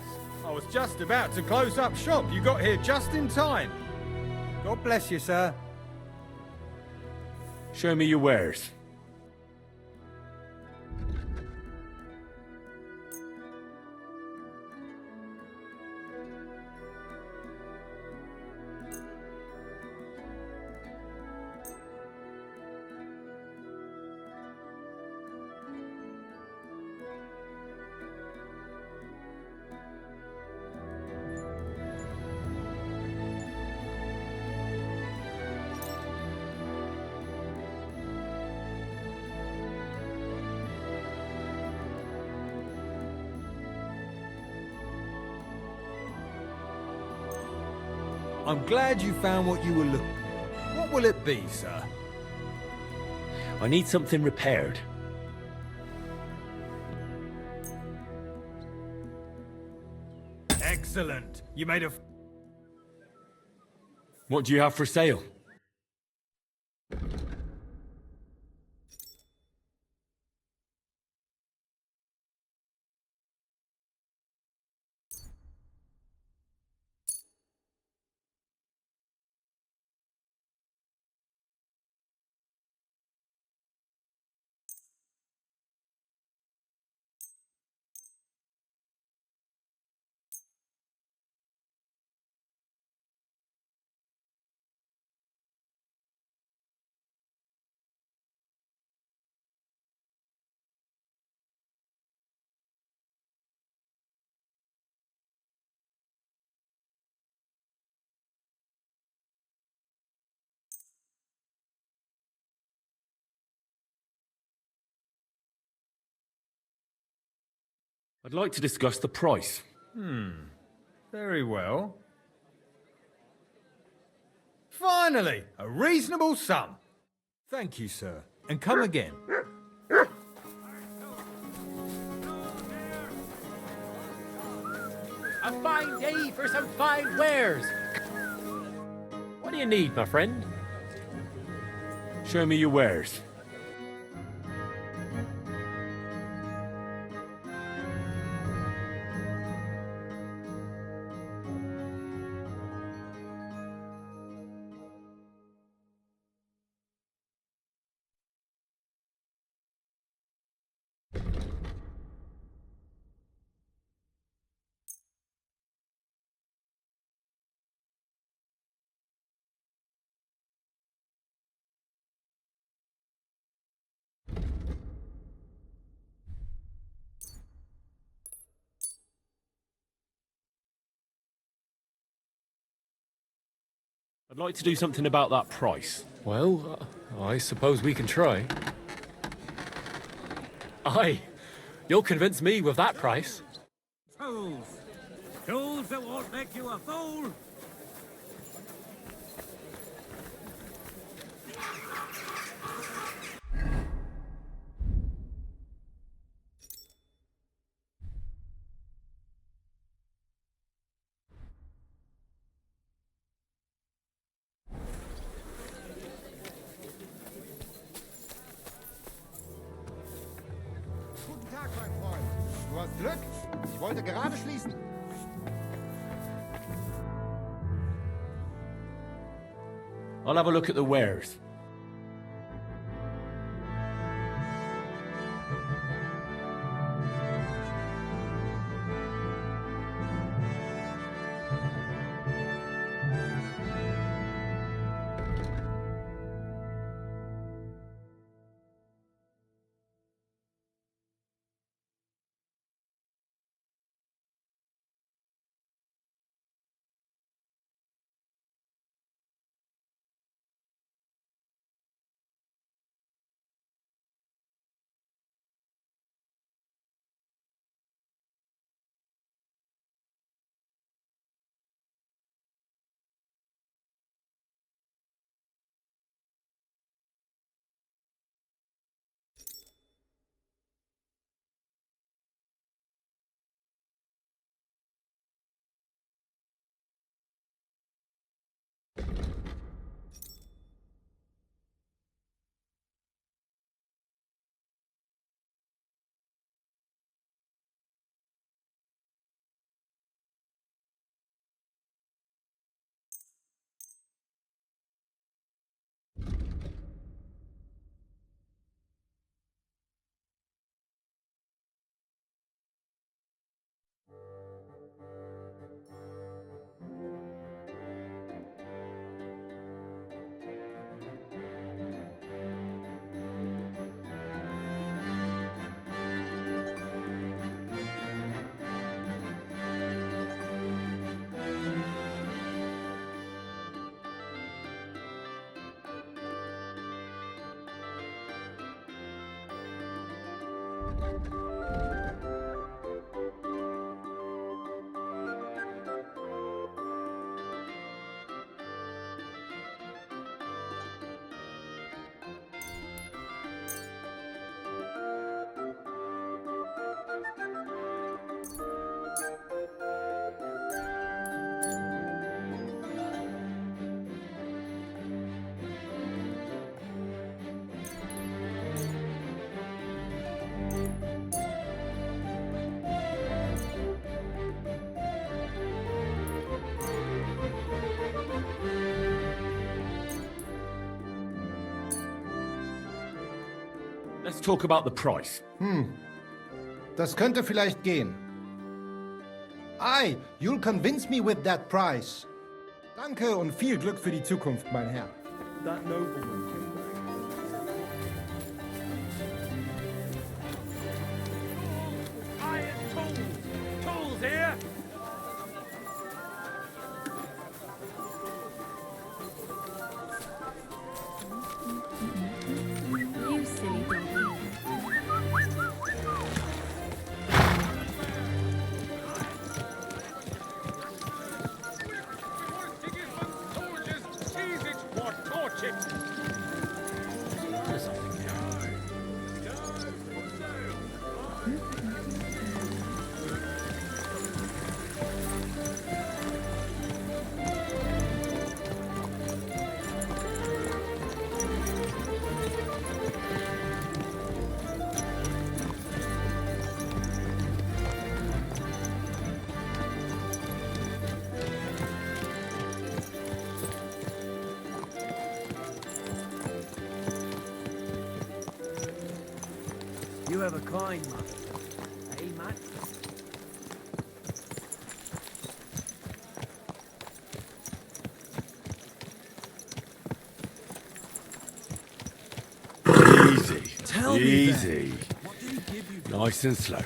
I was just about to close up shop. You got here just in time. God bless you, sir. Show me your wares. I'm glad you found what you were looking for. What will it be, sir? I need something repaired. Excellent. You made a... What do you have for sale? I'd like to discuss the price. Very well. Finally, a reasonable sum. Thank you, sir. And come again. A fine day for some fine wares. What do you need, my friend? Show me your wares. I'd like to do something about that price. Well, I suppose we can try. Aye, you'll convince me with that price. Fools! Fools that won't make you a fool! Guten Tag, mein Freund. Du hast Glück. Ich wollte gerade schließen. I'll have a look at the wares. Let's talk about the price. Das könnte vielleicht gehen. Aye, you'll convince me with that price. Danke und viel Glück für die Zukunft, mein Herr. That nobleman came Iron tools! Tools here! You silly doggy. You have a kind master. Hey, Matt? Easy. Tell me Easy. then. What did he give you? Nice and slow.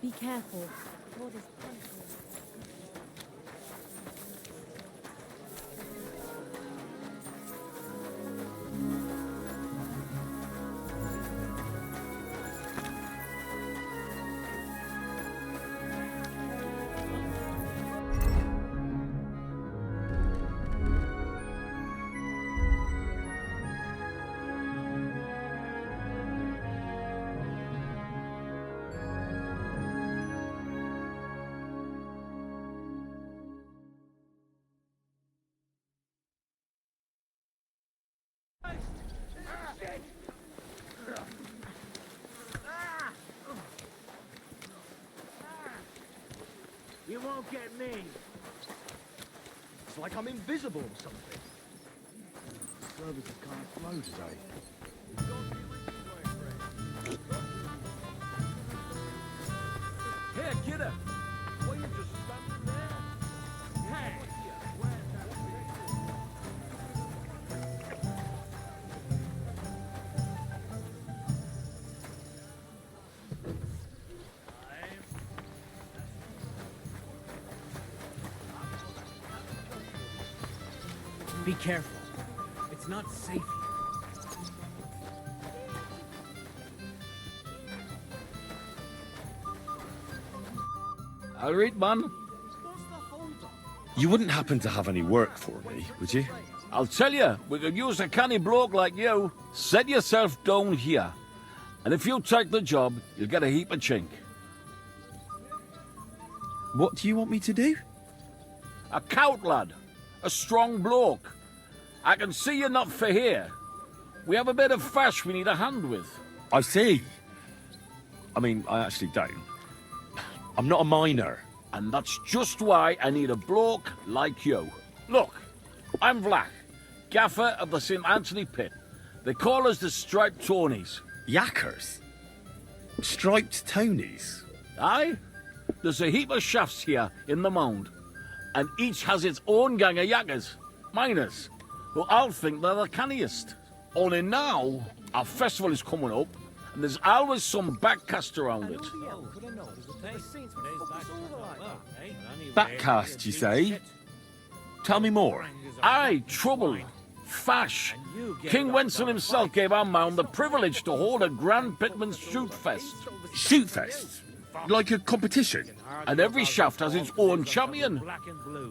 Be careful. Lord is plentiful. You won't get me. It's like I'm invisible or something. Services can't flow today. Here, kidder. What are you just standing there? Hey! Be careful. It's not safe here. All right, man. You wouldn't happen to have any work for me, would you? I'll tell you, we could use a canny bloke like you. Set yourself down here. And if you take the job, you'll get a heap of chink. What do you want me to do? A cout lad. A strong bloke. I can see you're not for here. We have a bit of fash we need a hand with. I see. I mean, I actually don't. I'm not a miner. And that's just why I need a bloke like you. Look, I'm Vlach, gaffer of the St. Anthony Pit. They call us the Striped Tonys. Yakkers? Striped Tonys? Aye. There's a heap of shafts here in the mound, and each has its own gang of yakkers, miners, who I'll think they're the canniest. Only now, our festival is coming up, and there's always some backcast around it. Backcast, you say? Tell me more. Aye, trouble. Fash. King Wenzel himself gave our mound the privilege to hold a grand pitman's shoot fest. Shoot fest? Like a competition? And every shaft has its own champion.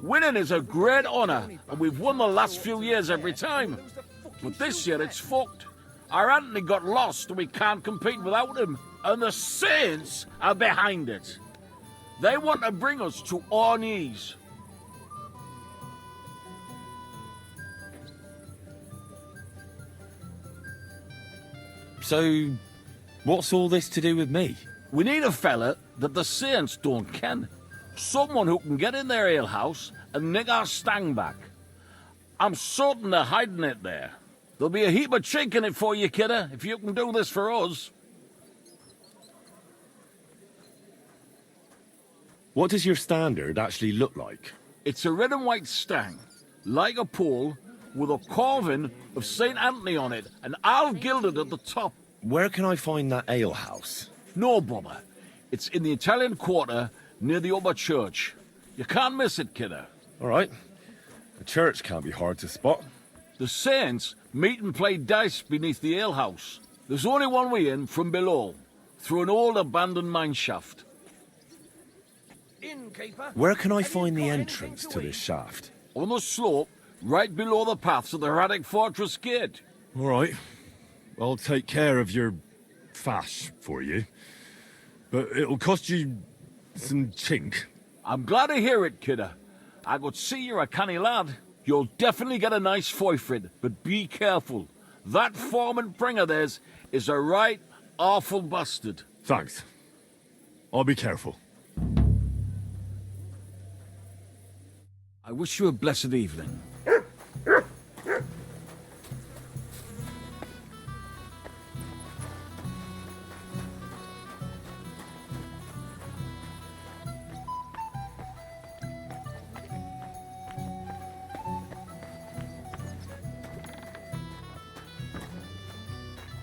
Winning is a great honour, and we've won the last few years every time. But this year it's fucked. Our Anthony got lost and we can't compete without him. And the Saints are behind it. They want to bring us to our knees. So, what's all this to do with me? We need a fella that the Saints don't ken. Someone who can get in their alehouse and nick our stang back. I'm certain they're hiding it there. There'll be a heap of chink in it for you, kidder, if you can do this for us. What does your standard actually look like? It's a red and white stang, like a pole, with a carving of St. Anthony on it, and I'll gild it at the top. Where can I find that alehouse? No bother. It's in the Italian Quarter, near the upper church. You can't miss it, kidder. All right. The church can't be hard to spot. The Saints meet and play dice beneath the alehouse. There's only one way in from below, through an old abandoned mine shaft. Where can I find the entrance to this shaft? On the slope, right below the paths of the Hradec Fortress Gate. All right. I'll take care of your fash for you. But it'll cost you some chink. I'm glad to hear it, kidder. I could see you're a canny lad. You'll definitely get a nice foy for it, but be careful. That foreman pring of theirs is a right awful bastard. Thanks. I'll be careful. I wish you a blessed evening.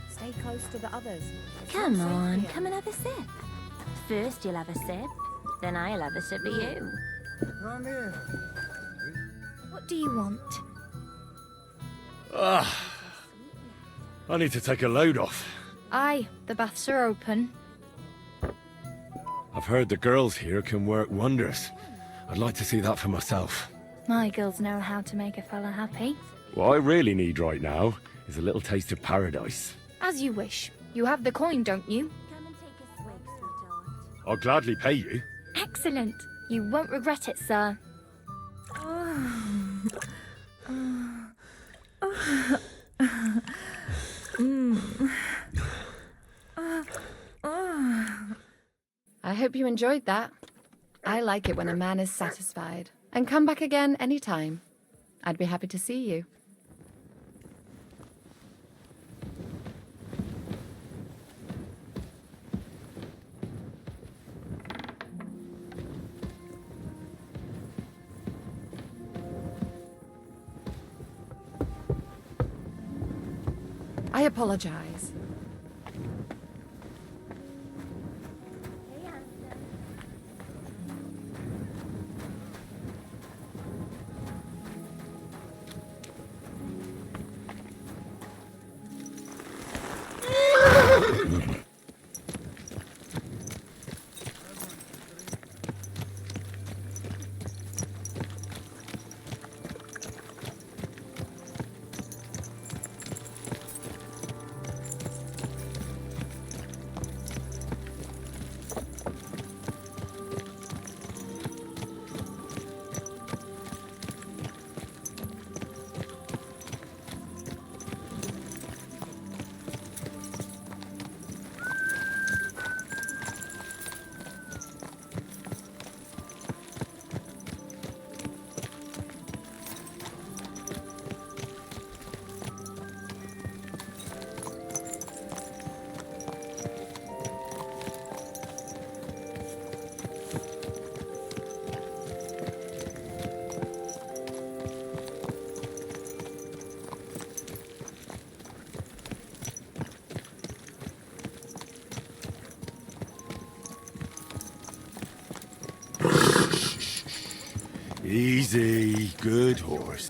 Stay close to the others. Come on, come and have a sip. First you'll have a sip, then I'll have a sip of you. Come here. What do you want? I need to take a load off. Aye, the baths are open. I've heard the girls here can work wonders. I'd like to see that for myself. My girls know how to make a fella happy. What I really need right now is a little taste of paradise. As you wish. You have the coin, don't you? I'll gladly pay you. Excellent. You won't regret it, sir. I hope you enjoyed that. I like it when a man is satisfied. And come back again anytime. I'd be happy to see you. I apologize. Easy, good horse.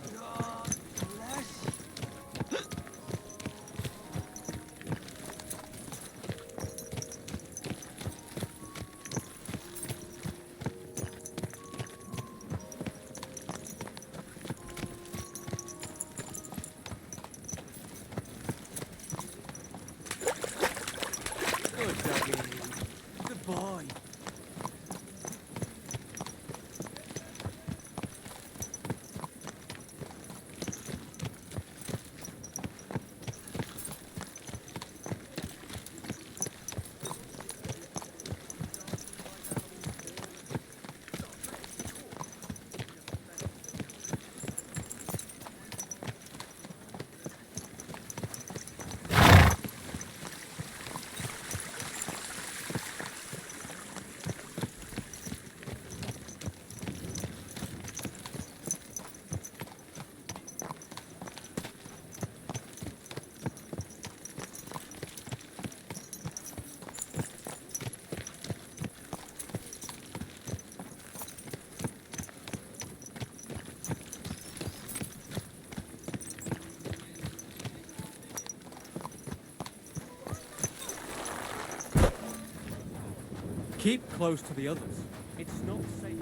Keep close to the others. It's not safe.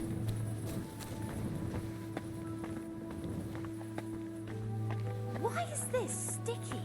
Why is this sticky?